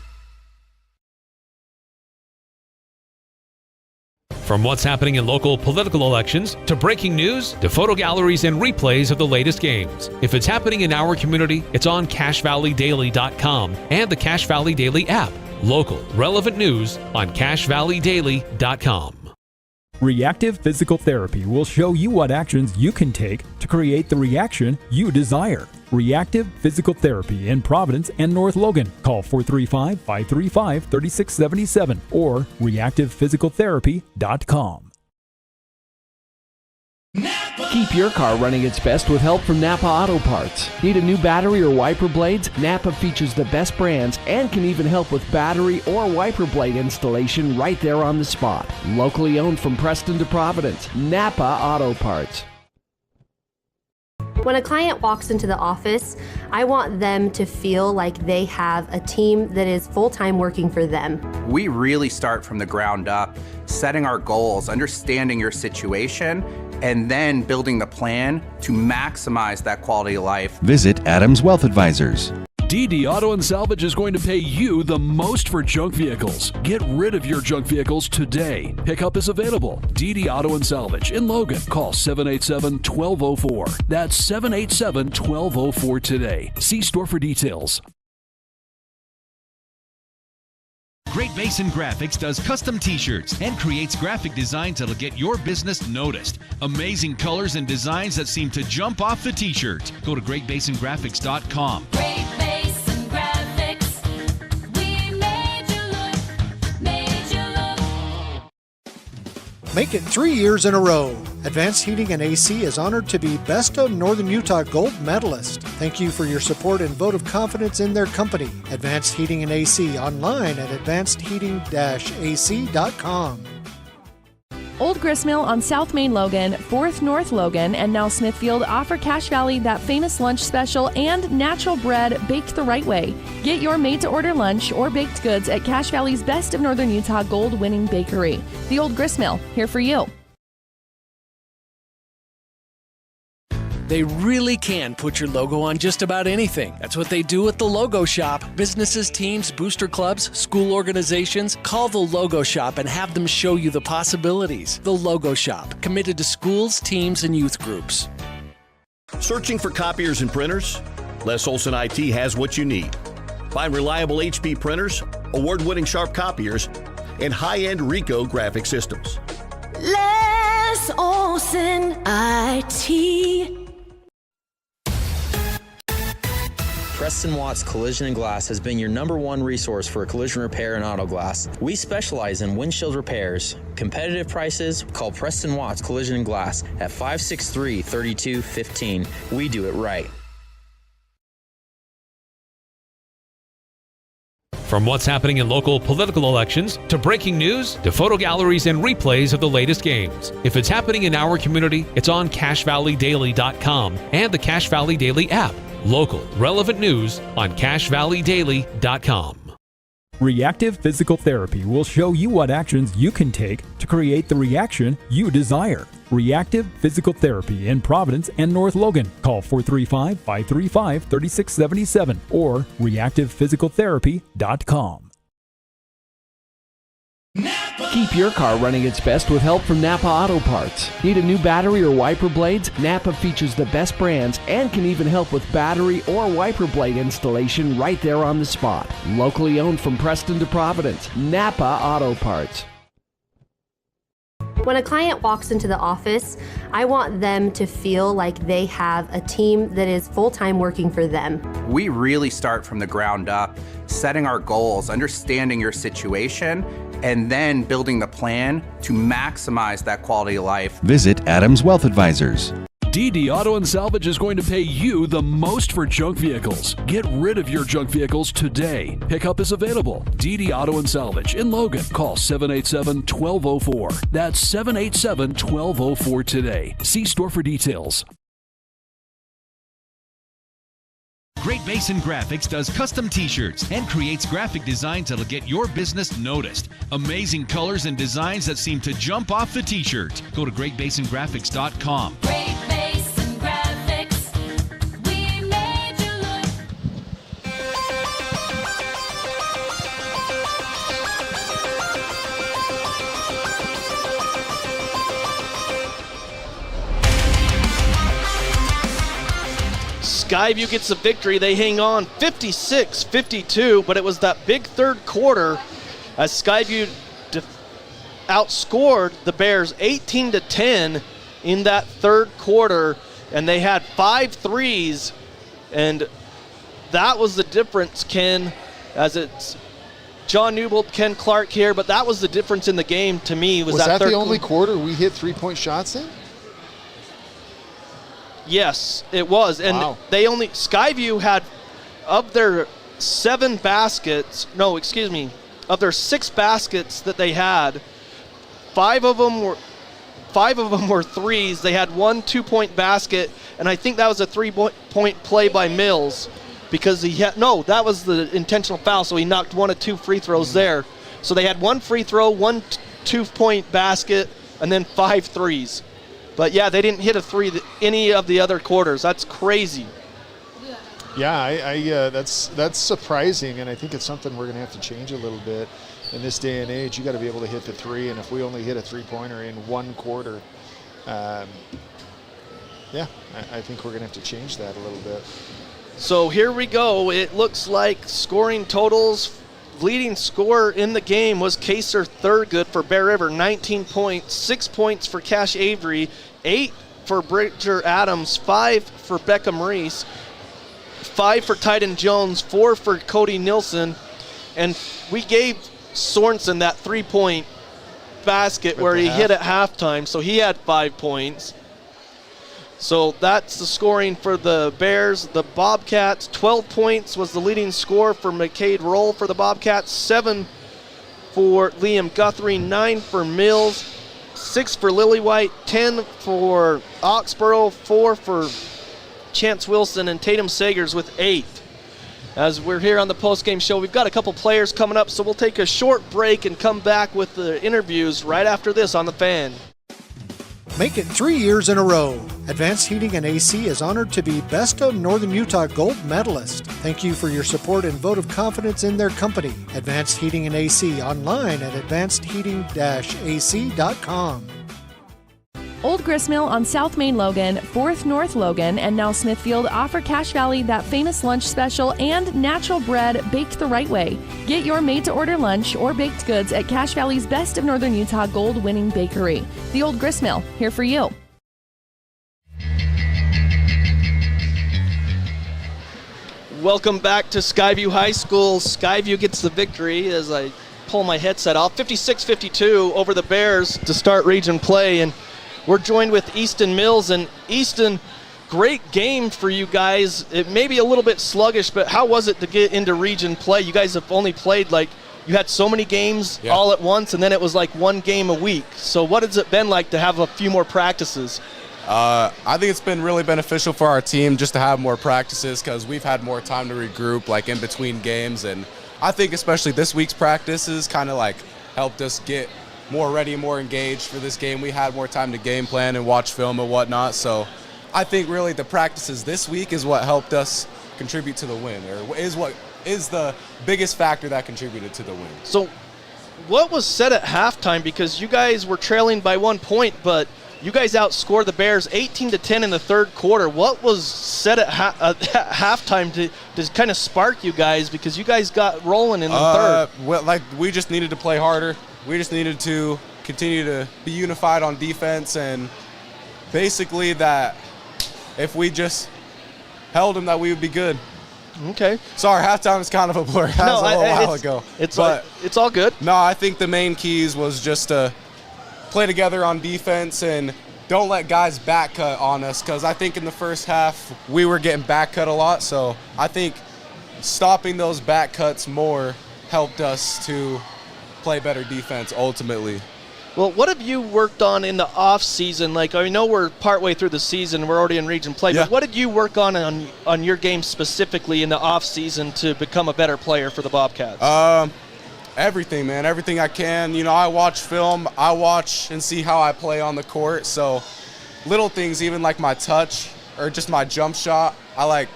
From what's happening in local political elections, to breaking news, to photo galleries and replays of the latest games. If it's happening in our community, it's on CacheValleyDaily.com and the Cache Valley Daily app. Local, relevant news on CacheValleyDaily.com. Reactive Physical Therapy will show you what actions you can take to create the reaction you desire. Reactive Physical Therapy in Providence and North Logan. Call 435-535-3677 or reactivephysicaltherapy.com. Keep your car running its best with help from Napa Auto Parts. Need a new battery or wiper blades? Napa features the best brands and can even help with battery or wiper blade installation right there on the spot. Locally owned from Preston to Providence, Napa Auto Parts. When a client walks into the office, I want them to feel like they have a team that is full-time working for them. We really start from the ground up, setting our goals, understanding your situation, and then building the plan to maximize that quality of life. Visit Adams Wealth Advisors. DD Auto and Salvage is going to pay you the most for junk vehicles. Get rid of your junk vehicles today. Pickup is available. DD Auto and Salvage in Logan. Call 787-1204. That's 787-1204 today. See store for details. Great Basin Graphics does custom t-shirts and creates graphic designs that'll get your business noticed. Amazing colors and designs that seem to jump off the t-shirt. Go to greatbasingraphics.com. Great Basin Graphics. We made you look. Make it 3 years in a row. Advanced Heating and AC is honored to be Best of Northern Utah Gold Medalist. Thank you for your support and vote of confidence in their company. Advanced Heating and AC online at advancedheating-ac.com. Old Gristmill on South Main Logan, 4th North Logan, and now Smithfield offer Cache Valley that famous lunch special and natural bread baked the right way. Get your made-to-order lunch or baked goods at Cache Valley's Best of Northern Utah gold-winning bakery. The Old Gristmill, here for you. They really can put your logo on just about anything. That's what they do at the Logo Shop. Businesses, teams, booster clubs, school organizations, call the Logo Shop and have them show you the possibilities. The Logo Shop, committed to schools, teams, and youth groups. Searching for copiers and printers? Les Olson IT has what you need. Find reliable HP printers, award-winning Sharp copiers, and high-end Ricoh graphic systems. Les Olson IT. Preston Watts Collision and Glass has been your #1 resource for collision repair and auto glass. We specialize in windshield repairs. Competitive prices, call Preston Watts Collision and Glass at 563-3215. We do it right. From what's happening in local political elections, to breaking news, to photo galleries and replays of the latest games. If it's happening in our community, it's on CacheValleyDaily.com and the Cache Valley Daily app. Local, relevant news on CacheValleyDaily.com. Reactive Physical Therapy will show you what actions you can take to create the reaction you desire. Reactive Physical Therapy in Providence and North Logan. Call 435-535-3677 or reactivephysicaltherapy.com. Keep your car running its best with help from Napa Auto Parts. Need a new battery or wiper blades? Napa features the best brands and can even help with battery or wiper blade installation right there on the spot. Locally owned from Preston to Providence, Napa Auto Parts. When a client walks into the office, I want them to feel like they have a team that is full-time working for them. We really start from the ground up, setting our goals, understanding your situation, and then building the plan to maximize that quality of life. Visit Adams Wealth Advisors. DD Auto and Salvage is going to pay you the most for junk vehicles. Get rid of your junk vehicles today. Pickup is available. DD Auto and Salvage in Logan. Call 787-1204. That's 787-1204 today. See store for details. Great Basin Graphics does custom t-shirts and creates graphic designs that'll get your business noticed. Amazing colors and designs that seem to jump off the t-shirt. Go to greatbasingraphics.com. Great Basin Graphics. We made you look. Skyview gets the victory. They hang on 56-52, but it was that big third quarter as Skyview outscored the Bears 18-10 in that third quarter, and they had 5 threes, and that was the difference, Ken, as it's John Newbold, Ken Clark here, but that was the difference in the game to me. Was that the only quarter we hit 3-point shots in? Yes, it was. And wow. Skyview had, of their 6 baskets that they had, 5 5 of them were threes. They had 1 2-point basket, and I think that was a 3-point play by Mills because that was the intentional foul, so he knocked 1 of 2 free throws there. So they had 1 free throw, 1 2-point basket, and then 5 threes. But yeah, they didn't hit a three any of the other quarters. That's crazy. Yeah, that's surprising, and I think it's something we're going to have to change a little bit in this day and age. You got to be able to hit the three, and if we only hit a three-pointer in 1 quarter, I think we're going to have to change that a little bit. So here we go. It looks like scoring totals. Leading scorer in the game was Kaser Thurgood for Bear River, 19 points, 6 points for Cash Avery, 8 for Bridger Adams, 5 for Becca Maurice, 5 for Titan Jones, 4 for Cody Nilsson, and we gave Sorensen that 3-point basket where he hit at halftime, so he had 5 points. So that's the scoring for the Bears. The Bobcats, 12 points was the leading scorer for McCade Roll for the Bobcats, 7 for Liam Guthrie, 9 for Mills, 6 for Lillywhite, 10 for Oxborough, 4 for Chance Wilson, and Tatum Sagers with 8. As we're here on the postgame show, we've got a couple players coming up, so we'll take a short break and come back with the interviews right after this on The Fan. Make it 3 years in a row. Advanced Heating and AC is honored to be Best of Northern Utah Gold Medalist. Thank you for your support and vote of confidence in their company. Advanced Heating and AC online at advancedheating-ac.com. Old Gristmill on South Main Logan, 4th North Logan, and now Smithfield offer Cache Valley that famous lunch special and natural bread baked the right way. Get your made-to-order lunch or baked goods at Cache Valley's Best of Northern Utah gold-winning bakery. The Old Gristmill, here for you. Welcome back to Skyview High School. Skyview gets the victory as I pull my headset off. 56-52 over the Bears to start region play, and we're joined with Easton Mills. And Easton, great game for you guys. It may be a little bit sluggish, but how was it to get into region play? You guys have only played you had so many games all at once, and then it was like 1 game a week. So what has it been like to have a few more practices? I think it's been really beneficial for our team just to have more practices because we've had more time to regroup in between games. And I think especially this week's practices kind of helped us get more ready, more engaged for this game. We had more time to game plan and watch film and whatnot. So I think really the practices this week is what helped us contribute to the win, or is what is the biggest factor that contributed to the win. So what was said at halftime? Because you guys were trailing by 1 point, but you guys outscored the Bears 18-10 in the third quarter. What was said at halftime to kind of spark you guys, because you guys got rolling in the third? Well, we just needed to play harder. We just needed to continue to be unified on defense, and basically that if we just held them, that we would be good. Okay. Sorry, halftime is kind of a blur. That was a little while ago. It's all good. No, I think the main keys was just to play together on defense and don't let guys back cut on us, because I think in the first half we were getting back cut a lot. So I think stopping those back cuts more helped us to play better defense ultimately. Well, what have you worked on in the off season? I know we're partway through the season, we're already in region play, but what did you work on your game specifically in the off season to become a better player for the Bobcats? Everything, man. Everything I can. I watch film. I watch and see how I play on the court. So little things, even like my touch or just my jump shot. I like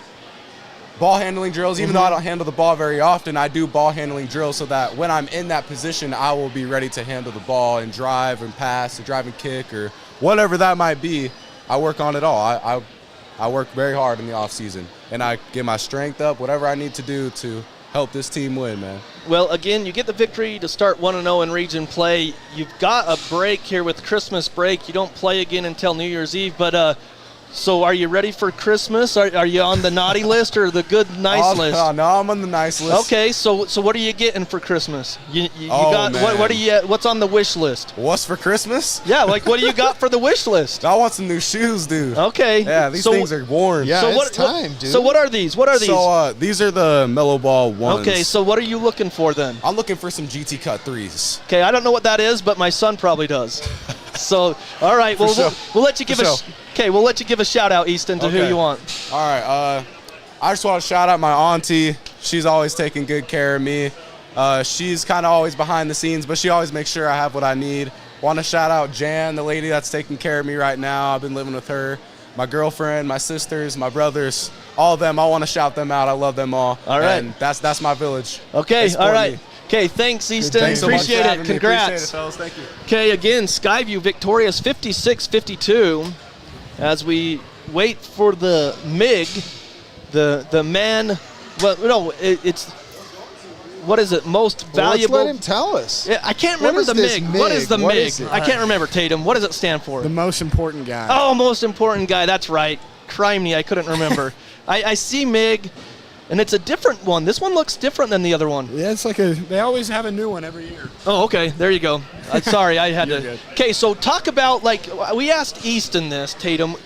ball handling drills. Even though I don't handle the ball very often, I do ball handling drills so that when I'm in that position, I will be ready to handle the ball and drive and pass or drive and kick or whatever that might be. I work on it all. I work very hard in the off season, and I get my strength up, whatever I need to do to help this team win, man. Well, again, you get the victory to start 1-0 in region play. You've got a break here with Christmas break. You don't play again until New Year's Eve, but so are you ready for Christmas? Are you on the naughty list or the good, nice list? No, I'm on the nice list. Okay, so what are you getting for Christmas? You got man. What are you? What's on the wish list? What's for Christmas? Yeah, what do you got for the wish list? I want some new shoes, dude. Okay. Yeah, these things are worn. Yeah, it's time, dude. So what are these? So these are the Mellow Ball ones. Okay, so what are you looking for then? I'm looking for some GT Cut 3s. Okay, I don't know what that is, but my son probably does. So, all right. Well, we'll let you give we'll let you give a shout out, Easton, to who you want. All right. I just want to shout out my auntie. She's always taking good care of me. She's kind of always behind the scenes, but she always makes sure I have what I need. Want to shout out Jan, the lady that's taking care of me right now. I've been living with her. My girlfriend, my sisters, my brothers, all of them. I want to shout them out. I love them all. All right. And that's my village. Okay. All right. Okay. Thanks, Easton. Thanks so much for Appreciate having it. me. Congrats. Appreciate it, fellas. Thank you. Okay. Again, Skyview victorious 56-52 as we wait for the MIG, the man. Well, no, it's. What is it? Most valuable. Let's let him tell us. Yeah, I can't remember the MIG. What is the MIG? I can't remember, Tatum. What does it stand for? The most important guy. Oh, most important guy. That's right. Criminy, I couldn't remember. I see MIG, and it's a different one. This one looks different than the other one. Yeah, it's like they always have a new one every year. Oh, okay. There you go. Sorry, I had You're to. good. Okay, so talk about, we asked Easton this, Tatum.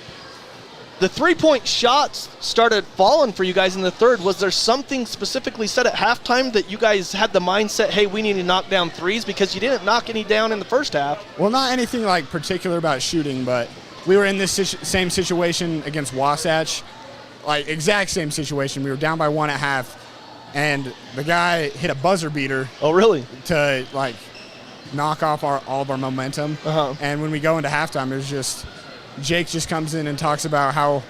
The three-point shots started falling for you guys in the third. Was there something specifically said at halftime that you guys had the mindset, hey, we need to knock down threes, because you didn't knock any down in the first half? Well, not anything like particular about shooting, but we were in this same situation against Wasatch, like exact same situation. We were down by 1 at half, and the guy hit a buzzer beater. Oh, really? To knock off all of our momentum. And when we go into halftime, there's just Jake just comes in and talks about how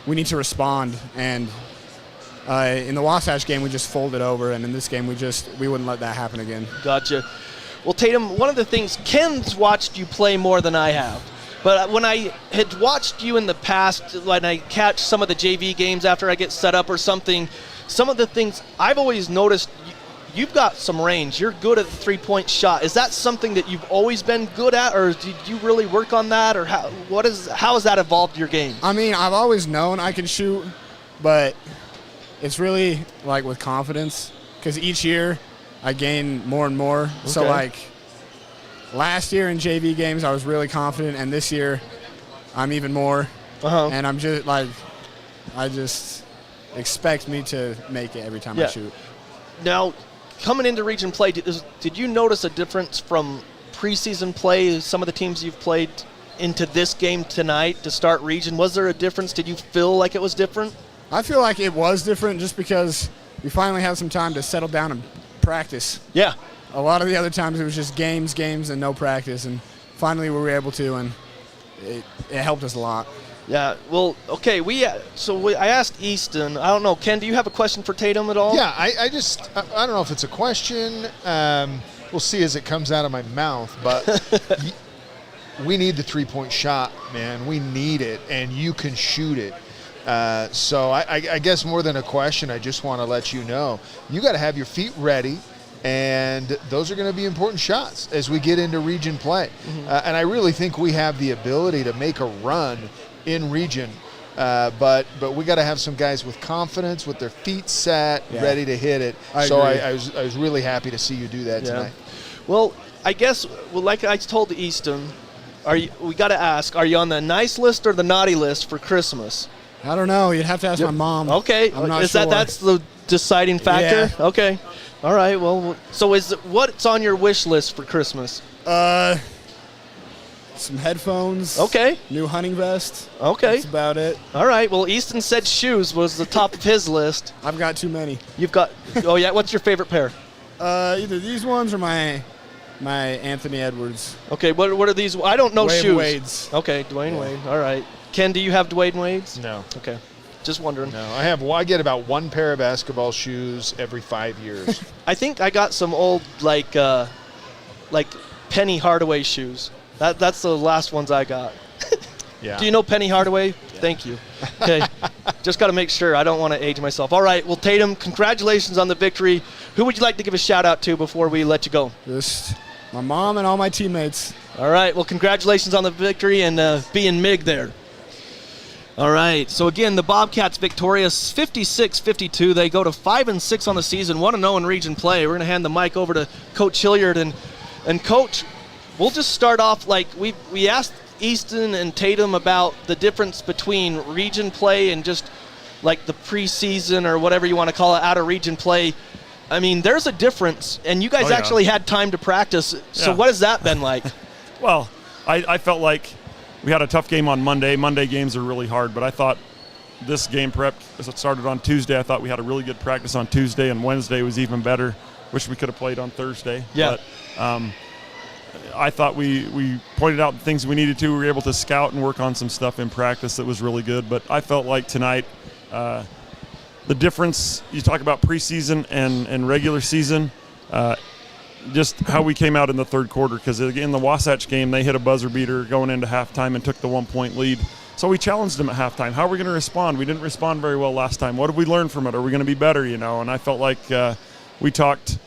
we need to respond. And in the Wasatch game, we just folded over, and in this game, we wouldn't let that happen again. Gotcha. Well, Tatum, one of the things, Ken's watched you play more than I have. But when I had watched you in the past, when I catch some of the JV games after I get set up or something, some of the things I've always noticed, you've got some range. You're good at the three-point shot. Is that something that you've always been good at, or did you really work on that, or how has that evolved your game? I mean, I've always known I can shoot, but it's really with confidence, because each year I gain more and more. Okay. So last year in JV games I was really confident, and this year I'm even more. And I'm just I just expect me to make it every time I shoot. Now, coming into region play, did you notice a difference from preseason play, some of the teams you've played, into this game tonight to start region? Was there a difference? Did you feel like it was different? I feel like it was different just because we finally had some time to settle down and practice. Yeah. A lot of the other times it was just games, and no practice, and finally we were able to, and it helped us a lot. Yeah, well, okay, I asked Easton. I don't know, Ken, do you have a question for Tatum at all? Yeah, I don't know if it's a question. We'll see as it comes out of my mouth, but we need the three-point shot, man. We need it, and you can shoot it. So I guess more than a question, I just want to let you know, you got to have your feet ready, and those are going to be important shots as we get into region play. And I really think we have the ability to make a run in region, but we got to have some guys with confidence, with their feet set, ready to hit it. I was really happy to see you do that tonight. Well, I guess, like I told Easton, we got to ask, are you on the nice list or the naughty list for Christmas? I don't know. You'd have to ask my mom. Okay, I'm not sure. That's the deciding factor? Yeah. Okay. All right. Well, so what's on your wish list for Christmas? Some headphones. Okay. New hunting vest. Okay. That's about it. All right. Well, Easton said shoes was the top of his list. I've got too many. You've got. Oh yeah. What's your favorite pair? Either these ones or my Anthony Edwards. Okay. What are these? I don't know Dwayne shoes. Wade's. Okay. Dwayne Wade. All right. Ken, do you have Dwayne Wade's? No. Okay. Just wondering. No, I get about one pair of basketball shoes every 5 years. I think I got some old like Penny Hardaway shoes. That's the last ones I got. Yeah. Do you know Penny Hardaway? Yeah. Thank you. Okay. Just got to make sure. I don't want to age myself. All right. Well, Tatum, congratulations on the victory. Who would you like to give a shout out to before we let you go? Just my mom and all my teammates. All right. Well, congratulations on the victory and being MIG there. All right. So, again, the Bobcats victorious 56-52. They go to 5-6 on the season, 1-0 in region play. We're going to hand the mic over to Coach Hilliard. And Coach, we'll just start off like we asked Easton and Tatum about the difference between region play and just like the preseason or whatever you want to call it, out of region play. I mean, there's a difference, and you guys actually had time to practice. So what has that been like? Well, I felt like we had a tough game on Monday. Monday games are really hard, but I thought this game prep, as it started on Tuesday, I thought we had a really good practice on Tuesday, and Wednesday was even better. Wish we could have played on Thursday. Yeah. But I thought we pointed out the things we needed to. We were able to scout and work on some stuff in practice that was really good. But I felt like tonight, the difference, you talk about preseason and regular season, just how we came out in the third quarter. Because, again, the Wasatch game, they hit a buzzer beater going into halftime and took the 1-point lead. So we challenged them at halftime. How are we going to respond? We didn't respond very well last time. What did we learn from it? Are we going to be better, And I felt like we talked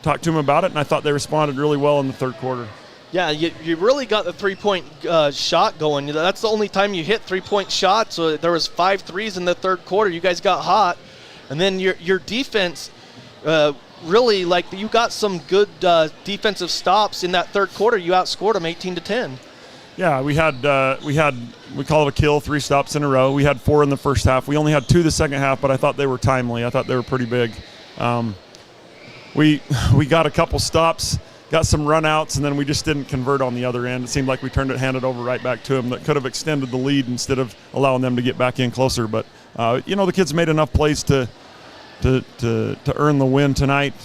to them about it, and I thought they responded really well in the third quarter. Yeah, you really got the three-point shot going. That's the only time you hit three-point shots. So there was 5 threes in the third quarter. You guys got hot. And then your defense really, like, you got some good defensive stops in that third quarter. You outscored them 18-10. Yeah, we call it a kill, 3 stops in a row. We had 4 in the first half. We only had 2 the second half, but I thought they were timely. I thought they were pretty big. We got a couple stops, got some run-outs, and then we just didn't convert on the other end. It seemed like we handed over right back to them. That could have extended the lead instead of allowing them to get back in closer. But, the kids made enough plays to earn the win tonight.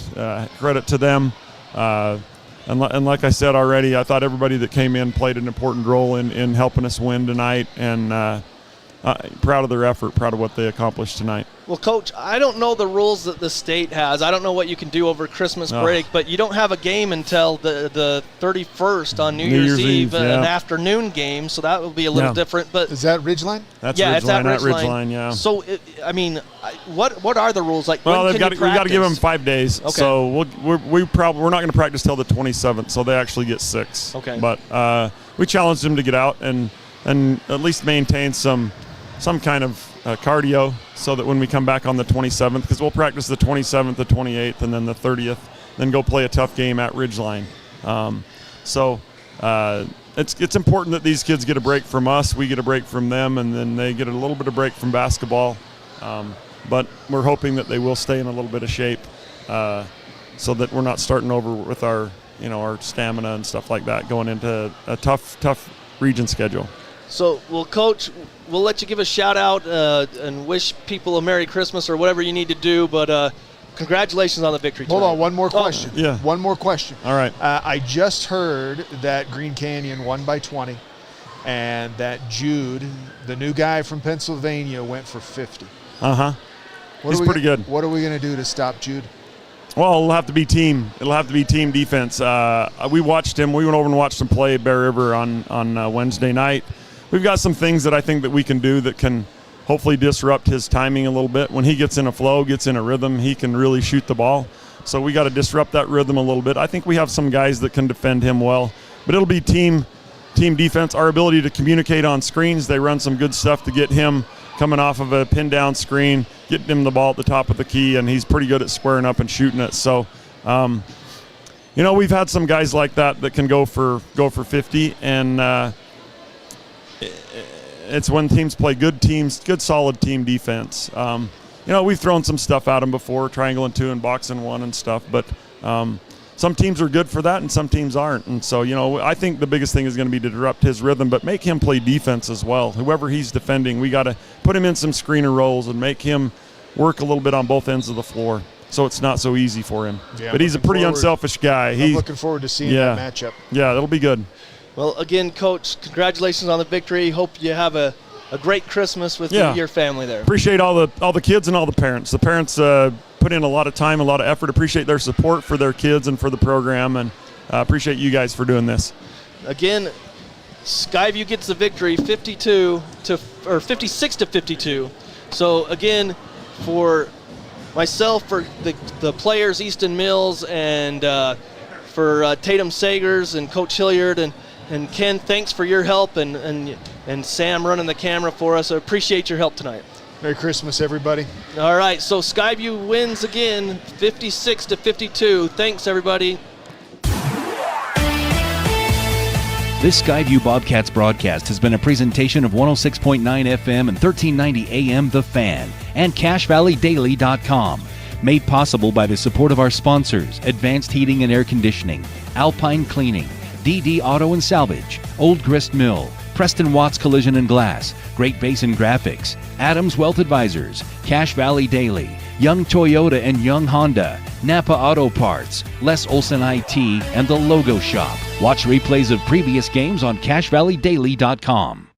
Credit to them. And like I said already, I thought everybody that came in played an important role in helping us win tonight, and proud of their effort, proud of what they accomplished tonight. Well, Coach, I don't know the rules that the state has. I don't know what you can do over Christmas break, but you don't have a game until the 31st on New Year's Eve, an afternoon game, so that will be a little different. But is that Ridgeline? That's Ridgeline, it's at Ridgeline, yeah. So, what are the rules? Like, well, when we got to give them 5 days. Okay. So we're not going to practice till the 27th, so they actually get 6. Okay. But we challenged them to get out and at least maintain some kind of cardio, so that when we come back on the 27th, because we'll practice the 27th, the 28th, and then the 30th, then go play a tough game at Ridgeline. It's important that these kids get a break from us, we get a break from them, and then they get a little bit of break from basketball. But we're hoping that they will stay in a little bit of shape, so that we're not starting over with our stamina and stuff like that going into a tough region schedule. So, well, Coach, we'll let you give a shout-out and wish people a Merry Christmas or whatever you need to do, but congratulations on the victory tonight. Hold on, one more question. Yeah. One more question. All right. I just heard that Green Canyon won by 20, and that Jude, the new guy from Pennsylvania, went for 50. Uh-huh. He's pretty good. What are we going to do to stop Jude? Well, it'll have to be team. It'll have to be team defense. We watched him. We went over and watched him play Bear River on Wednesday night. We've got some things that I think that we can do that can hopefully disrupt his timing a little bit. When he gets in a flow, gets in a rhythm, he can really shoot the ball. So we got to disrupt that rhythm a little bit. I think we have some guys that can defend him well, but it'll be team defense. Our ability to communicate on screens, they run some good stuff to get him coming off of a pin down screen, getting him the ball at the top of the key, and he's pretty good at squaring up and shooting it. So, we've had some guys like that can go for 50, and it's when teams play good solid team defense. We've thrown some stuff at them before, triangle and 2 and box and 1 and stuff, but some teams are good for that and some teams aren't. And so, I think the biggest thing is going to be to disrupt his rhythm, but make him play defense as well. Whoever he's defending, we got to put him in some screener roles and make him work a little bit on both ends of the floor, so it's not so easy for him. Yeah, but he's a pretty unselfish guy. I'm looking forward to seeing that matchup. Yeah, it'll be good. Well, again, Coach, congratulations on the victory. Hope you have a great Christmas with your family there. Appreciate all the kids and all the parents. The parents put in a lot of time, a lot of effort. Appreciate their support for their kids and for the program, and appreciate you guys for doing this. Again, Skyview gets the victory, 56-52. So again, for myself, for the players, Easton Mills, and for Tatum Sagers and Coach Hilliard and Ken, thanks for your help, and Sam running the camera for us. I appreciate your help tonight. Merry Christmas, everybody. All right, so Skyview wins again, 56-52. Thanks, everybody. This Skyview Bobcats broadcast has been a presentation of 106.9 FM and 1390 AM The Fan and CashValleyDaily.com. Made possible by the support of our sponsors, Advanced Heating and Air Conditioning, Alpine Cleaning, DD Auto and Salvage, Old Grist Mill, Preston Watts Collision and Glass, Great Basin Graphics, Adams Wealth Advisors, Cache Valley Daily, Young Toyota and Young Honda, Napa Auto Parts, Les Olson IT, and The Logo Shop. Watch replays of previous games on CacheValleyDaily.com.